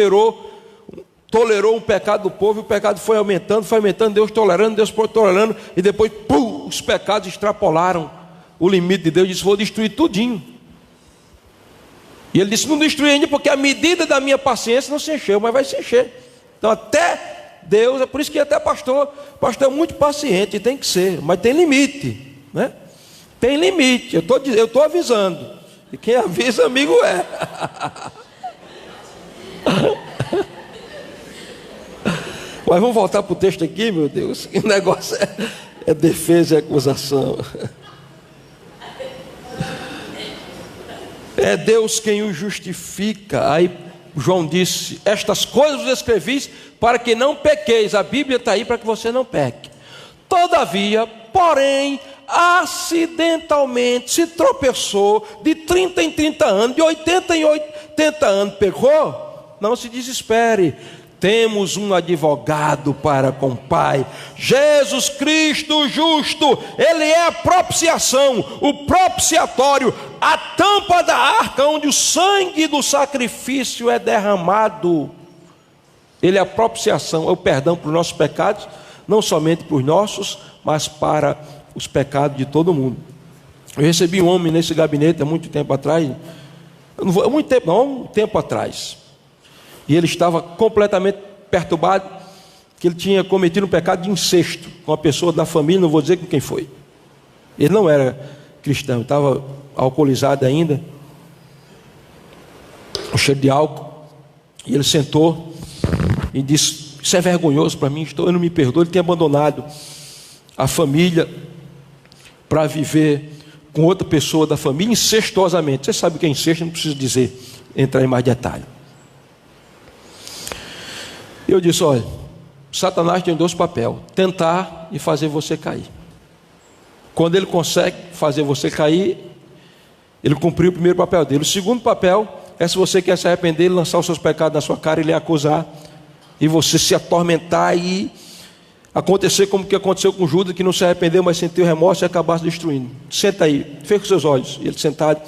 tolerou um pecado do povo, e o pecado foi aumentando, Deus tolerando, e depois, pum, os pecados extrapolaram o limite de Deus. Disse: vou destruir tudinho. E ele disse: não destruí ainda, porque a medida da minha paciência não se encheu, mas vai se encher. Então até Deus, é por isso que até pastor é muito paciente, tem que ser, mas tem limite, né? Tem limite, eu estou avisando, e quem avisa, amigo é. Mas vamos voltar para o texto aqui, meu Deus, que o negócio é defesa e acusação. É Deus quem o justifica. Aí João disse: estas coisas vos escrevi para que não pequeis. A Bíblia está aí para que você não peque. Todavia, porém, acidentalmente se tropeçou, de 30 em 30 anos, de 80 em 80 anos pecou, não se desespere. Temos um advogado para com o Pai, Jesus Cristo justo. Ele é a propiciação, o propiciatório, a tampa da arca onde o sangue do sacrifício é derramado. Ele é a propiciação, é o perdão para os nossos pecados, não somente para os nossos, mas para os pecados de todo mundo. Eu recebi um homem nesse gabinete há muito tempo atrás, um tempo atrás. E ele estava completamente perturbado, que ele tinha cometido um pecado de incesto com uma pessoa da família, não vou dizer com quem foi. Ele não era cristão, estava alcoolizado ainda, um cheiro de álcool. E ele sentou e disse: isso é vergonhoso para mim, eu não me perdoo. Ele tinha abandonado a família para viver com outra pessoa da família incestuosamente. Você sabe o que é incesto, não preciso entrar em mais detalhe. Eu disse: olha, Satanás tem dois papéis: tentar e fazer você cair. Quando ele consegue fazer você cair, Ele cumpriu o primeiro papel dele. O segundo papel é, se você quer se arrepender, ele lançar os seus pecados na sua cara e lhe acusar, e você se atormentar e acontecer como que aconteceu com Judas, que não se arrependeu, mas sentiu remorso e acabar se destruindo. Senta aí, fecha os seus olhos. Ele sentado,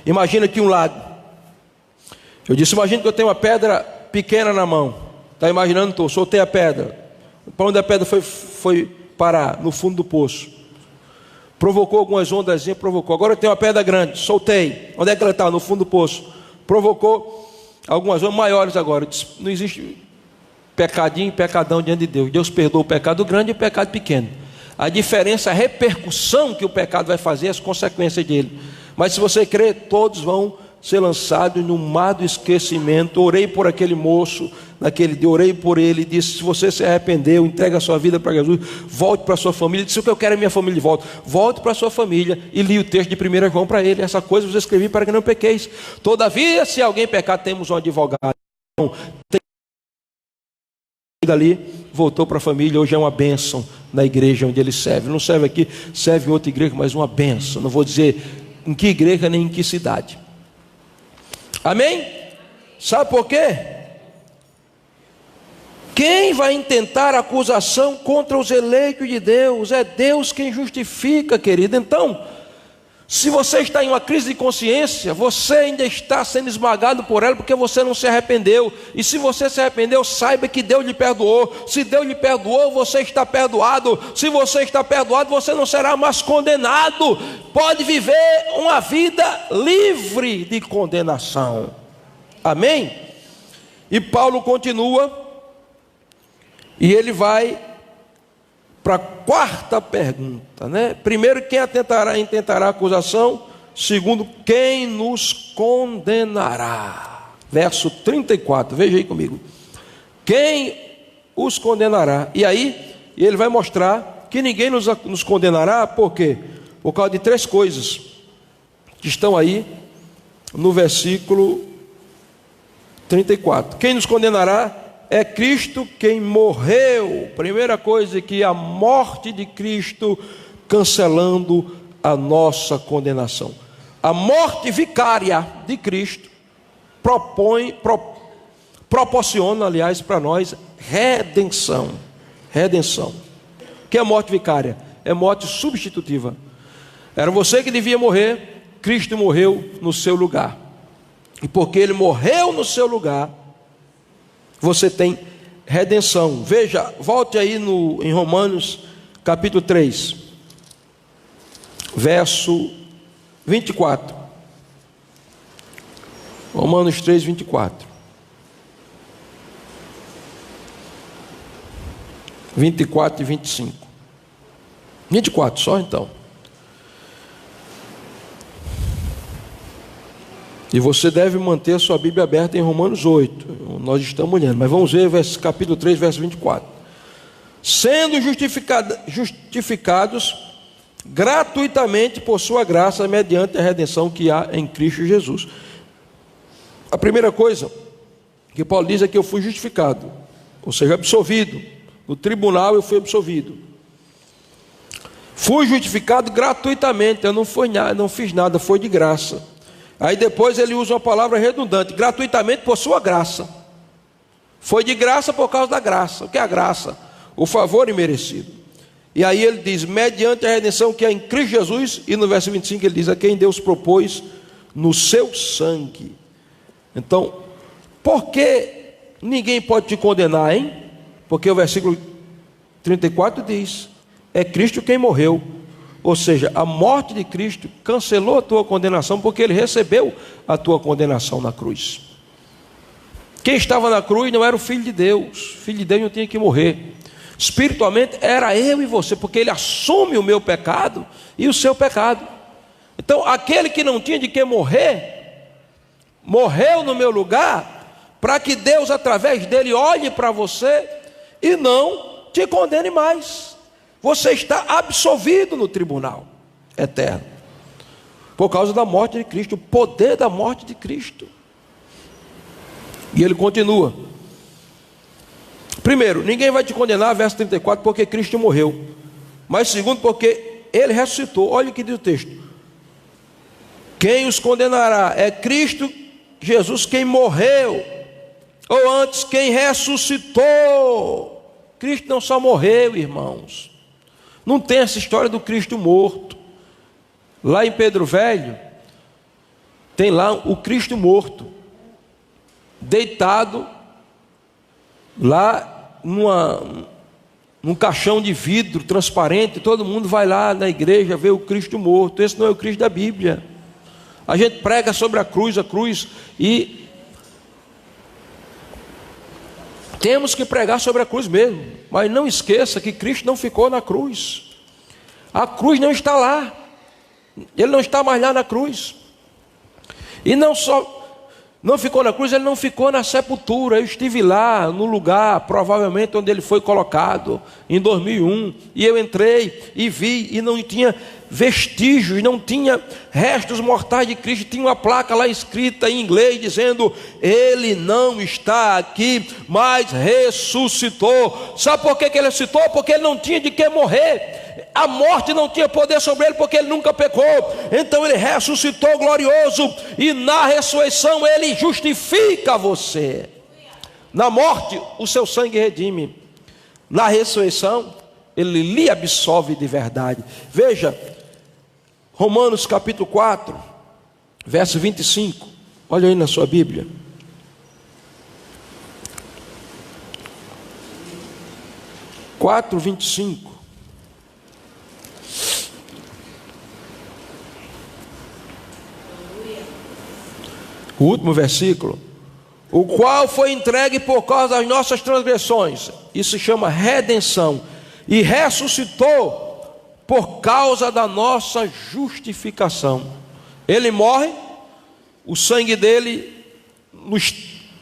imagina aqui um lago. Eu disse, imagina que eu tenho uma pedra pequena na mão. Está imaginando? Estou, soltei a pedra. Para onde a pedra foi parar? No fundo do poço. Provocou algumas ondas, provocou. Agora eu tenho uma pedra grande, soltei. Onde é que ela está? No fundo do poço. Provocou algumas ondas maiores agora. Não existe pecadinho e pecadão diante de Deus. Deus perdoa o pecado grande e o pecado pequeno. A diferença, a repercussão que o pecado vai fazer, as consequências dele. Mas se você crer, todos vão ser lançados no mar do esquecimento. Orei por aquele moço naquele dia, orei por ele, disse, se você se arrependeu, entrega a sua vida para Jesus, volte para a sua família. Disse, o que eu quero é minha família de volta. Volte para a sua família. E li o texto de 1 João para ele, essa coisa vos escrevi para que não pequeis. Todavia, se alguém pecar, temos um advogado. Então, dali, voltou para a família. Hoje é uma bênção na igreja onde ele serve. Não serve aqui, serve em outra igreja, mas uma bênção. Não vou dizer em que igreja nem em que cidade. Amém? Sabe por quê? Quem vai intentar acusação contra os eleitos de Deus? É Deus quem justifica, querido. Então, se você está em uma crise de consciência, você ainda está sendo esmagado por ela, porque você não se arrependeu. E se você se arrependeu, saiba que Deus lhe perdoou. Se Deus lhe perdoou, você está perdoado. Se você está perdoado, você não será mais condenado. Pode viver uma vida livre de condenação. Amém? E Paulo continua, e ele vai para a quarta pergunta, né? Primeiro, quem intentará acusação? Segundo, quem nos condenará? Verso 34, veja aí comigo. Quem os condenará? E aí, ele vai mostrar que ninguém nos condenará. Por quê? Por causa de três coisas que estão aí no versículo 34. Quem nos condenará? É Cristo quem morreu. Primeira coisa, que a morte de Cristo cancelando a nossa condenação. A morte vicária de Cristo proporciona, aliás, para nós redenção. Redenção. O que é morte vicária? É morte substitutiva. Era você que devia morrer, Cristo morreu no seu lugar. E porque Ele morreu no seu lugar, você tem redenção. Veja, volte aí em Romanos capítulo 3, verso 24. Romanos 3, 24. 24 e 25. 24 só então. E você deve manter a sua Bíblia aberta em Romanos 8. Nós estamos olhando, mas vamos ver capítulo 3, verso 24. Sendo justificados gratuitamente por sua graça, mediante a redenção que há em Cristo Jesus. A primeira coisa que Paulo diz é que eu fui justificado, ou seja, absolvido. No tribunal eu fui absolvido. Fui justificado gratuitamente, eu não fiz nada, foi de graça. Aí depois ele usa uma palavra redundante, gratuitamente por sua graça. Foi de graça por causa da graça. O que é a graça? O favor imerecido. E aí ele diz, mediante a redenção que há em Cristo Jesus. E no verso 25 ele diz, a quem Deus propôs no seu sangue. Então, por que ninguém pode te condenar, hein? Porque o versículo 34 diz, é Cristo quem morreu. Ou seja, a morte de Cristo cancelou a tua condenação, porque Ele recebeu a tua condenação na cruz. Quem estava na cruz não era o Filho de Deus. O Filho de Deus não tinha que morrer. Espiritualmente era eu e você, porque Ele assume o meu pecado e o seu pecado. Então aquele que não tinha de que morrer, morreu no meu lugar, para que Deus através dele olhe para você e não te condene mais. Você está absolvido no tribunal eterno, por causa da morte de Cristo, o poder da morte de Cristo. E ele continua. Primeiro, ninguém vai te condenar, verso 34, porque Cristo morreu. Mas segundo, porque Ele ressuscitou. Olha o que diz o texto. Quem os condenará? É Cristo Jesus quem morreu, ou antes, quem ressuscitou. Cristo não só morreu, irmãos. Não tem essa história do Cristo morto. Lá em Pedro Velho, tem lá o Cristo morto, deitado lá num caixão de vidro transparente. Todo mundo vai lá na igreja ver o Cristo morto. Esse não é o Cristo da Bíblia. A gente prega sobre a cruz, e temos que pregar sobre a cruz mesmo, mas não esqueça que Cristo não ficou na cruz. A cruz não está lá, Ele não está mais lá na cruz. E não só não ficou na cruz, Ele não ficou na sepultura. Eu estive lá no lugar, provavelmente onde Ele foi colocado, em 2001, e eu entrei e vi, e não tinha vestígios, não tinha restos mortais de Cristo. Tinha uma placa lá escrita em inglês dizendo: Ele não está aqui, mas ressuscitou. Sabe por que Ele ressuscitou? Porque Ele não tinha de que morrer. A morte não tinha poder sobre Ele, porque Ele nunca pecou. Então Ele ressuscitou glorioso, e na ressurreição Ele justifica você. Na morte o seu sangue redime, na ressurreição Ele lhe absolve de verdade. Veja Romanos capítulo 4, verso 25. Olha aí na sua Bíblia. Quatro, 25. O último versículo. O qual foi entregue por causa das nossas transgressões. Isso se chama redenção. E ressuscitou por causa da nossa justificação. Ele morre, o sangue dele nos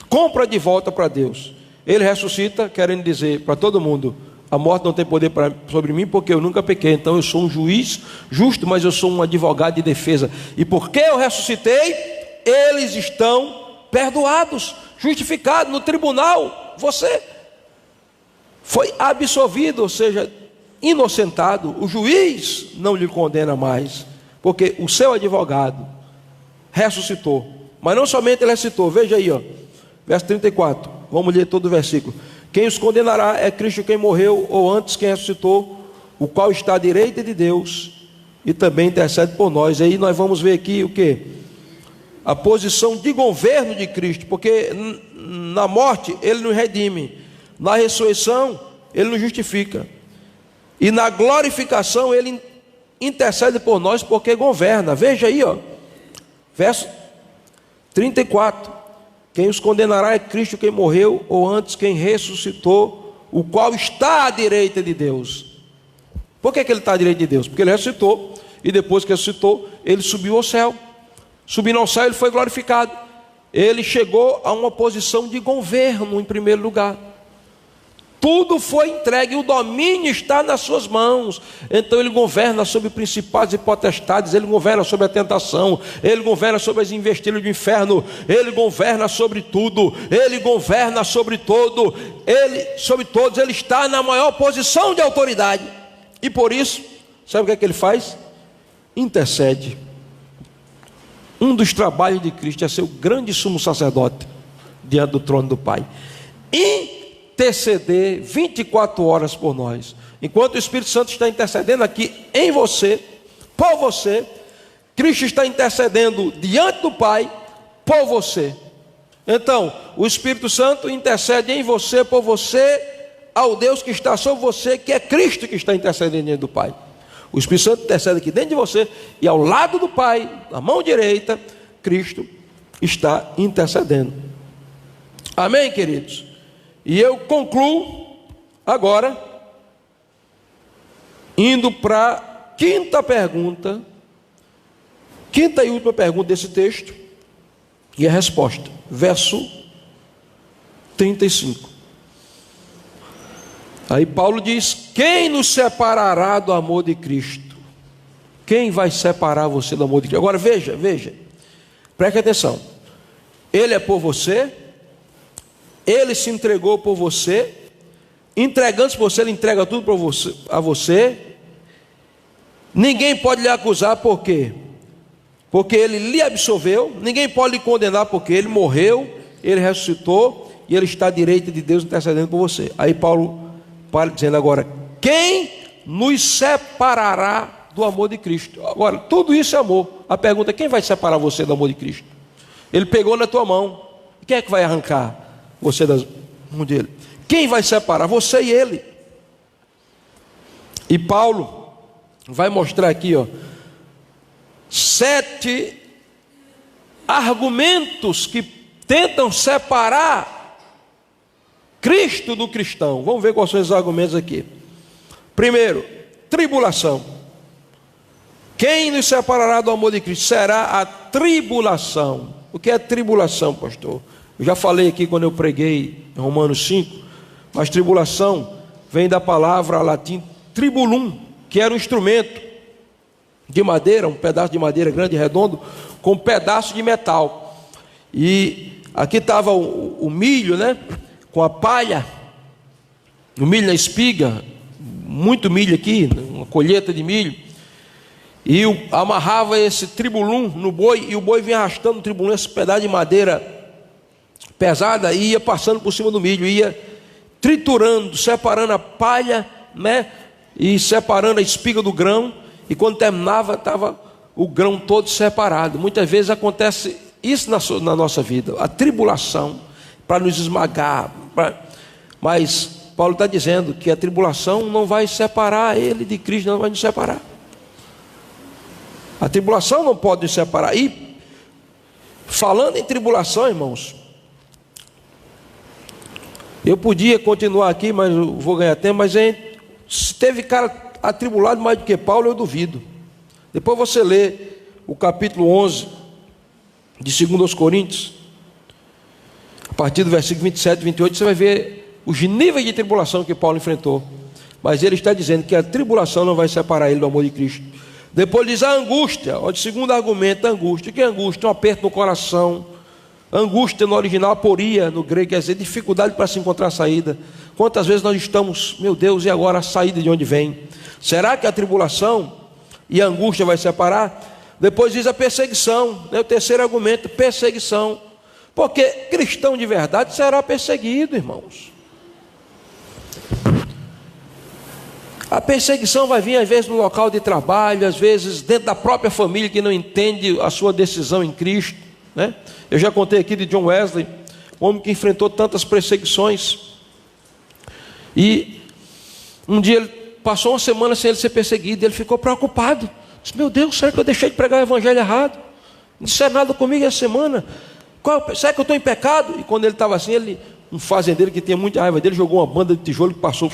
compra de volta para Deus. Ele ressuscita, querendo dizer para todo mundo: a morte não tem poder sobre mim, porque eu nunca pequei. Então eu sou um juiz justo, mas eu sou um advogado de defesa. E porque eu ressuscitei, eles estão perdoados, justificados no tribunal. Você foi absolvido, ou seja, inocentado. O juiz não lhe condena mais, porque o seu advogado ressuscitou. Mas não somente ele ressuscitou. Veja aí, verso 34. Vamos ler todo o versículo. Quem os condenará? É Cristo quem morreu, ou antes quem ressuscitou, o qual está à direita de Deus e também intercede por nós. Aí nós vamos ver aqui o que? A posição de governo de Cristo, porque na morte Ele nos redime, na ressurreição Ele nos justifica, e na glorificação Ele intercede por nós, porque governa. Veja aí, verso 34. Quem os condenará é Cristo quem morreu, ou antes quem ressuscitou, o qual está à direita de Deus. Por que Ele está à direita de Deus? Porque Ele ressuscitou, e depois que ressuscitou Ele subiu ao céu. Subindo ao céu, Ele foi glorificado. Ele chegou a uma posição de governo em primeiro lugar. Tudo foi entregue, o domínio está nas suas mãos. Então Ele governa sobre principados e potestades, Ele governa sobre a tentação, Ele governa sobre as investidas do inferno, Ele governa sobre tudo, Ele governa sobre todo, Ele sobre todos, Ele está na maior posição de autoridade. E por isso, sabe o que Ele faz? Intercede. Um dos trabalhos de Cristo é ser o grande sumo sacerdote diante do trono do Pai. Interceder 24 horas por nós. Enquanto o Espírito Santo está intercedendo aqui em você, por você, Cristo está intercedendo diante do Pai por você. Então, o Espírito Santo intercede em você, por você, ao Deus que está sobre você, que é Cristo que está intercedendo diante do Pai. O Espírito Santo intercede aqui dentro de você, e ao lado do Pai, na mão direita, Cristo está intercedendo. Amém, queridos? E eu concluo agora, indo para a quinta pergunta, quinta e última pergunta desse texto, e a resposta, verso 35. Aí Paulo diz: quem nos separará do amor de Cristo? Quem vai separar você do amor de Cristo? Agora veja, preste atenção. Ele é por você, Ele se entregou por você, entregando-se por você, Ele entrega tudo para você, a você. Ninguém pode lhe acusar, por quê? porque ele lhe absolveu. Ninguém pode lhe condenar, porque ele morreu, ele ressuscitou e ele está à direita de Deus intercedendo por você. Aí Paulo para dizendo agora: quem nos separará do amor de Cristo? Agora, tudo isso é amor. A pergunta é: quem vai separar você do amor de Cristo? Ele pegou na tua mão. Quem é que vai arrancar você das mãos dele? Quem vai separar? Você e ele. E Paulo vai mostrar aqui, 7 argumentos que tentam separar Cristo do cristão. Vamos ver quais são os argumentos aqui. Primeiro, tribulação. Quem nos separará do amor de Cristo? Será a tribulação. O que é tribulação, pastor? Eu já falei aqui quando eu preguei em Romanos 5, mas tribulação vem da palavra latim tribulum, que era um instrumento de madeira, um pedaço de madeira grande e redondo, com um pedaço de metal. E aqui estava o milho, né? Com a palha, o milho na espiga, muito milho aqui, uma colheita de milho. E amarrava esse tribulum no boi, e o boi vinha arrastando o tribulum, esse pedaço de madeira pesada, e ia passando por cima do milho, ia triturando, separando a palha, né? E separando a espiga do grão. E quando terminava, estava o grão todo separado. Muitas vezes acontece isso na nossa vida, a tribulação para nos esmagar. Mas Paulo está dizendo que a tribulação não vai separar ele de Cristo, não vai nos separar. A tribulação não pode nos separar. E falando em tribulação, irmãos, eu podia continuar aqui, mas eu vou ganhar tempo. Mas se teve cara atribulado mais do que Paulo, eu duvido. Depois você lê o capítulo 11 de 2 Coríntios, a partir do versículo 27 e 28, você vai ver os níveis de tribulação que Paulo enfrentou. Mas ele está dizendo que a tribulação não vai separar ele do amor de Cristo. Depois diz a angústia. O segundo argumento, a angústia. O que é angústia? Um aperto no coração. Angústia no original, aporia no grego, quer dizer dificuldade para se encontrar a saída. Quantas vezes nós estamos, meu Deus, e agora a saída de onde vem? Será que a tribulação e a angústia vai separar? Depois diz a perseguição, né? O terceiro argumento, perseguição. Porque cristão de verdade será perseguido, irmãos. A perseguição vai vir às vezes no local de trabalho, às vezes dentro da própria família que não entende a sua decisão em Cristo, né? Eu já contei aqui de John Wesley, um homem que enfrentou tantas perseguições. E um dia ele passou uma semana sem ele ser perseguido, e ele ficou preocupado. Disse: meu Deus, será que eu deixei de pregar o evangelho errado? Não disseram nada comigo essa semana. Será que eu estou em pecado? E quando ele estava assim, um fazendeiro que tinha muita raiva dele, jogou uma banda de tijolo que passou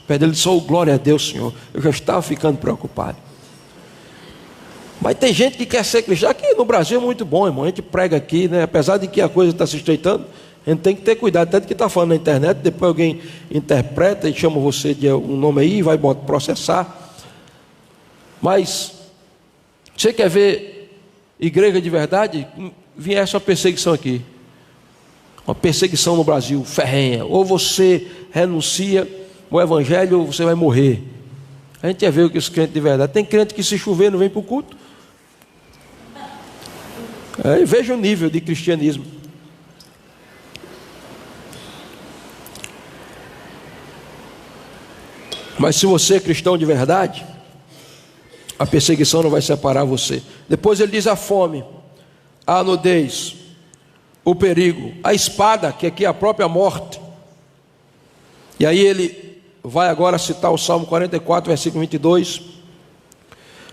perto dele e disse: oh, glória a Deus, Senhor. Eu já estava ficando preocupado. Mas tem gente que quer ser cristão. Aqui no Brasil é muito bom, irmão. A gente prega aqui, né? Apesar de que a coisa está se estreitando, a gente tem que ter cuidado. Tanto que está falando na internet, depois alguém interpreta e chama você de um nome aí e vai processar. Mas você quer ver igreja de verdade? Viesse uma perseguição aqui, uma perseguição no Brasil ferrenha. Ou você renuncia ao evangelho ou você vai morrer. A gente quer ver o que os crentes de verdade. Tem crente que se chover não vem para o culto. Veja o nível de cristianismo. Mas se você é cristão de verdade, a perseguição não vai separar você. Depois ele diz a fome, a nudez, o perigo, a espada, que aqui é a própria morte. E aí ele vai agora citar o Salmo 44, versículo 22,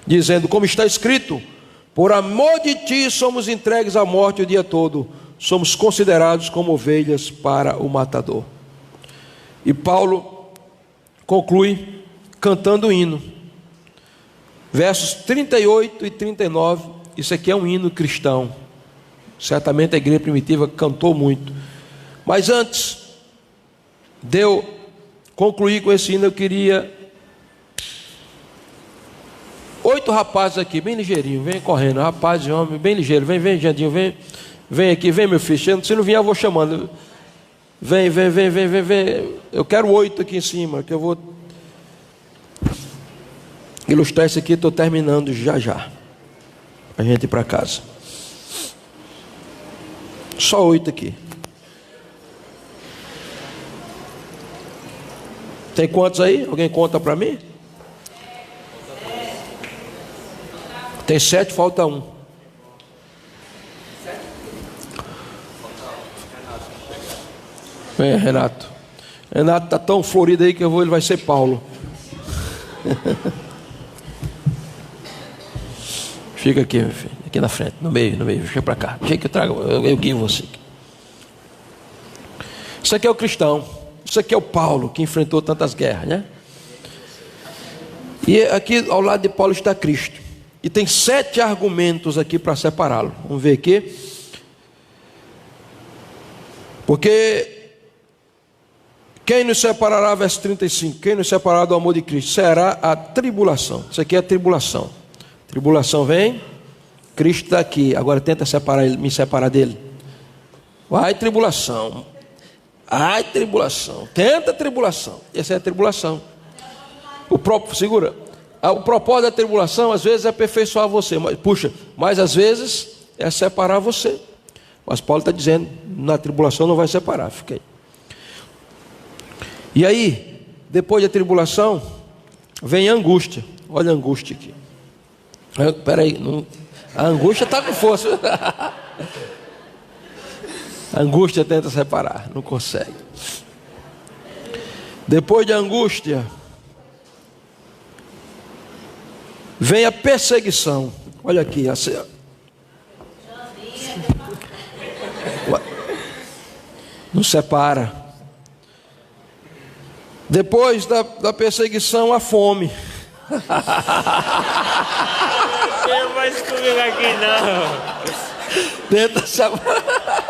dizendo: como está escrito, por amor de ti somos entregues à morte o dia todo, somos considerados como ovelhas para o matador. E Paulo conclui cantando um hino, versos 38 e 39. Isso aqui é um hino cristão. Certamente a igreja primitiva cantou muito. Mas antes de eu concluir com esse hino, eu queria 8 rapazes aqui, bem ligeirinho, vem correndo, rapaz e homem, bem ligeiro, vem Jandinho, vem aqui, vem meu filho, se não vier eu vou chamando, vem, eu quero 8 aqui em cima, que eu vou ilustrar isso aqui, estou terminando já. a gente ir para casa. Só 8 aqui. Tem quantos aí? Alguém conta para mim? Tem 7, falta 1. Renato. Renato está tão florido aí que ele vai ser Paulo. Fica aqui, meu filho, aqui na frente, no meio, chega para cá. Chega que eu trago, eu guio você. Isso aqui é o cristão. Isso aqui é o Paulo que enfrentou tantas guerras, né? E aqui ao lado de Paulo está Cristo. E tem 7 argumentos aqui para separá-lo. Vamos ver aqui. Porque quem nos separará, verso 35, quem nos separará do amor de Cristo? Será a tribulação. Isso aqui é a tribulação. Tribulação vem, Cristo está aqui. Agora tenta separar ele, me separar dele. Vai tribulação. Ai tribulação. Tenta tribulação. Essa é a tribulação. Segura. O propósito da tribulação às vezes é aperfeiçoar você, mas às vezes é separar você. Mas Paulo está dizendo, na tribulação não vai separar, fica aí. E aí, depois da tribulação, vem a angústia. Olha a angústia aqui. Espera aí, a angústia está com força. A angústia tenta separar, não consegue. Depois da angústia, vem a perseguição. Olha aqui, assim, não separa. Depois da perseguição, a fome.
Não vai comigo aqui não.
Tenta separar.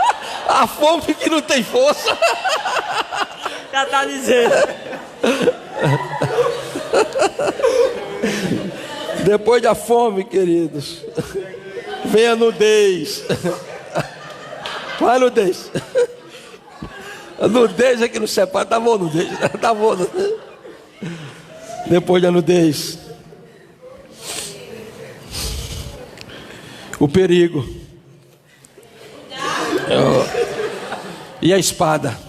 A fome que não tem força.
Já está dizendo.
Depois da fome, queridos, vem a nudez. Qual é a nudez? A nudez é que nos separa. Tá bom, nudez. Tá bom, nudez. Depois da nudez, o perigo. E a espada.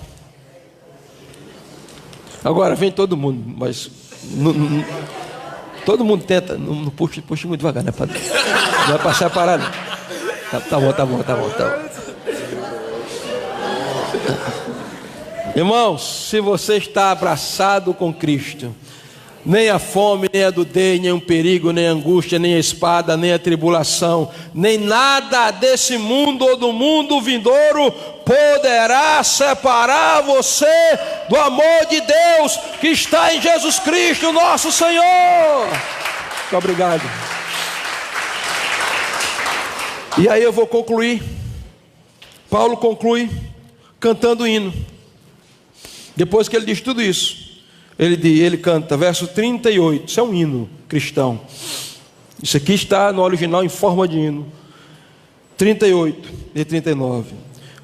Agora vem todo mundo, mas todo mundo tenta, não puxa muito devagar, não é para separar. Tá bom. Irmãos, se você está abraçado com Cristo, nem a fome, nem a nudez, nem o perigo, nem a angústia, nem a espada, nem a tribulação, nem nada desse mundo ou do mundo vindouro poderá separar você do amor de Deus que está em Jesus Cristo, nosso Senhor. Muito obrigado. E aí eu vou concluir. Paulo conclui cantando o hino. Depois que ele diz tudo isso, ele canta, verso 38, isso é um hino cristão. Isso aqui está no original em forma de hino. 38 e 39.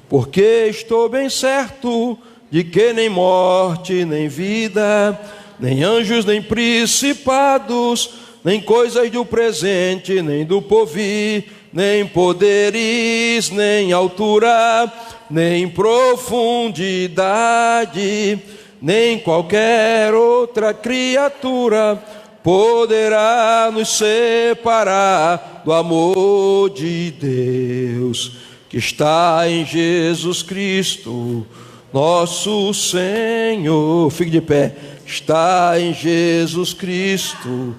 Porque estou bem certo de que nem morte, nem vida, nem anjos, nem principados, nem coisas do presente, nem do porvir, nem poderes, nem altura, nem profundidade, nem qualquer outra criatura poderá nos separar do amor de Deus que está em Jesus Cristo, nosso Senhor. Fique de pé. Está em Jesus Cristo,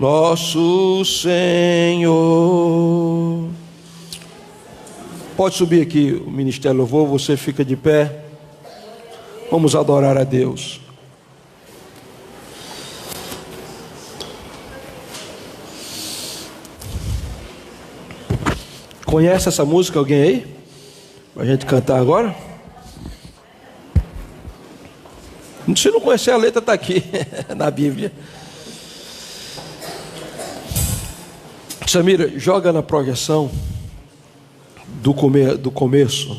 nosso Senhor. Pode subir aqui o Ministério Louvor, você fica de pé. Vamos adorar a Deus. Conhece essa música alguém aí? Para a gente cantar agora? Se não conhecer a letra, está aqui na Bíblia. Samira, joga na projeção do começo.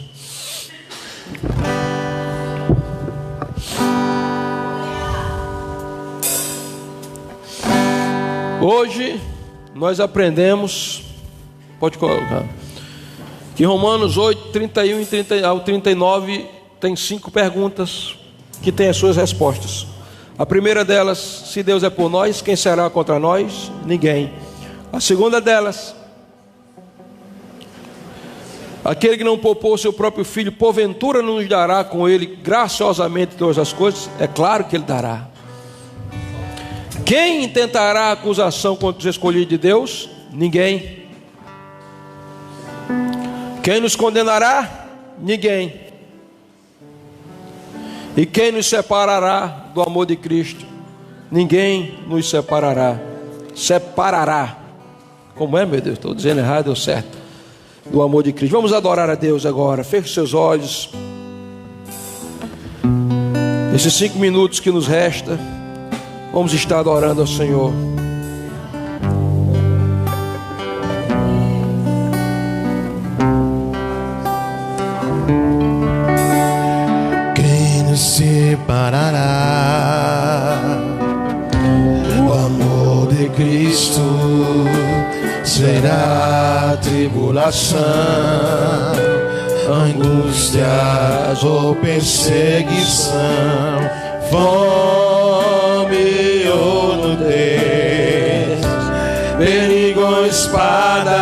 Hoje nós aprendemos Pode colocar. Que Romanos 8, 31 ao 39 tem 5 perguntas que têm as suas respostas. A primeira delas: se Deus é por nós, quem será contra nós? Ninguém. A segunda delas: aquele que não poupou seu próprio filho, porventura não nos dará com ele graciosamente todas as coisas? É claro que ele dará. Quem intentará acusação contra os escolhidos de Deus? Ninguém. Quem nos condenará? Ninguém. E quem nos separará do amor de Cristo? Ninguém nos separará. Separará. Como é, meu Deus? Estou dizendo errado, deu certo. Do amor de Cristo. Vamos adorar a Deus agora. Feche seus olhos. Esses 5 minutos que nos resta, vamos estar adorando ao Senhor.
Quem nos separará do amor de Cristo? Será tribulação, angústias ou perseguição, fome ou nudez, perigo ou espada.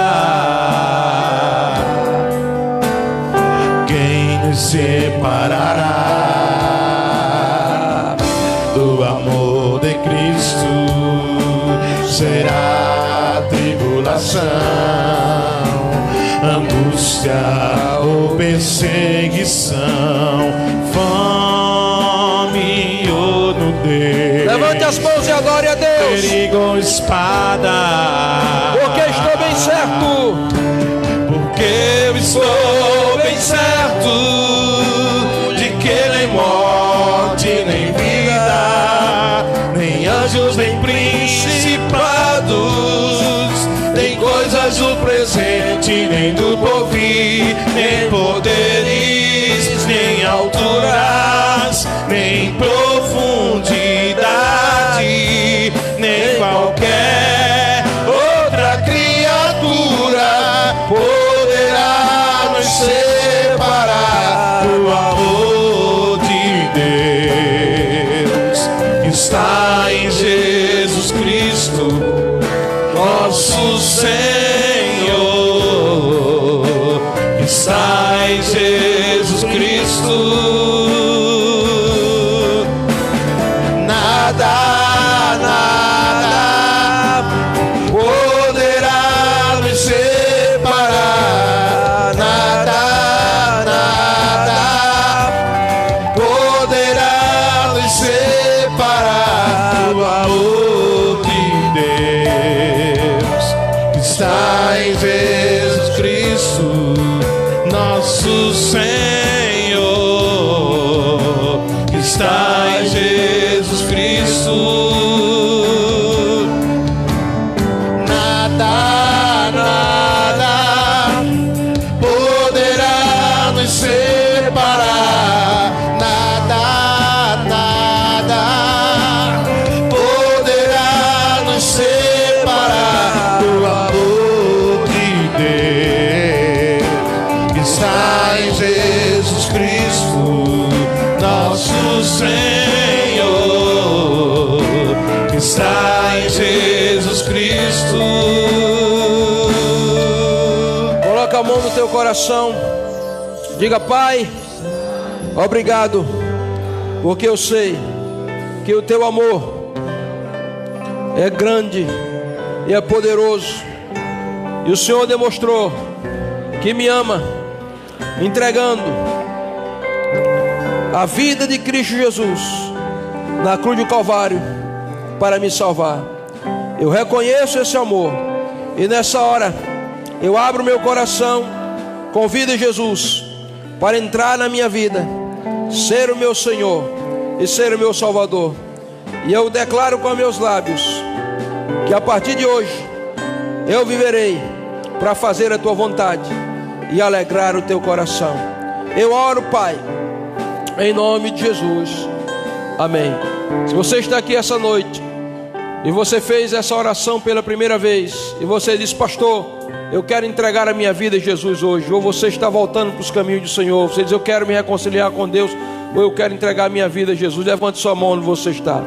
Quem nos separará do amor de Cristo? Será tribulação, angústia ou perseguição, fome ou nudez.
Levante as mãos e adore a Deus.
Perigo ou espada.
Porque estou bem certo.
Porque eu estou bem certo de que nem morte, nem vida, nem anjos, nem principados, nem coisas do presente, nem do porvir, nem poderes, nem alturas, nem profundidade, nem qualquer outra criatura poderá nos separar do amor de Deus que está em Jesus Cristo, nosso Senhor, que está em Jesus Cristo. Nada poderá nos separar. Nada poderá nos separar do amor de Deus que está em Jesus Cristo, nosso Senhor, que está em Jesus Cristo. Nada poderá nos separar. Nada poderá nos separar do amor de Deus que está em Jesus Cristo, nosso Senhor, que está em Jesus Cristo.
Coloca a mão no teu coração. Diga: Pai, obrigado, porque eu sei que o teu amor é grande e é poderoso, e o Senhor demonstrou que me ama, entregando a vida de Cristo Jesus na cruz do Calvário para me salvar. Eu reconheço esse amor, e nessa hora eu abro meu coração, convido Jesus para entrar na minha vida, ser o meu Senhor e ser o meu Salvador. E eu declaro com meus lábios que a partir de hoje eu viverei para fazer a tua vontade e alegrar o teu coração. Eu oro, Pai, em nome de Jesus. Amém. Se você está aqui essa noite e você fez essa oração pela primeira vez, e você disse: pastor, eu quero entregar a minha vida a Jesus hoje. Ou você está voltando para os caminhos do Senhor, você diz: eu quero me reconciliar com Deus, ou eu quero entregar a minha vida a Jesus. Levante sua mão onde você está.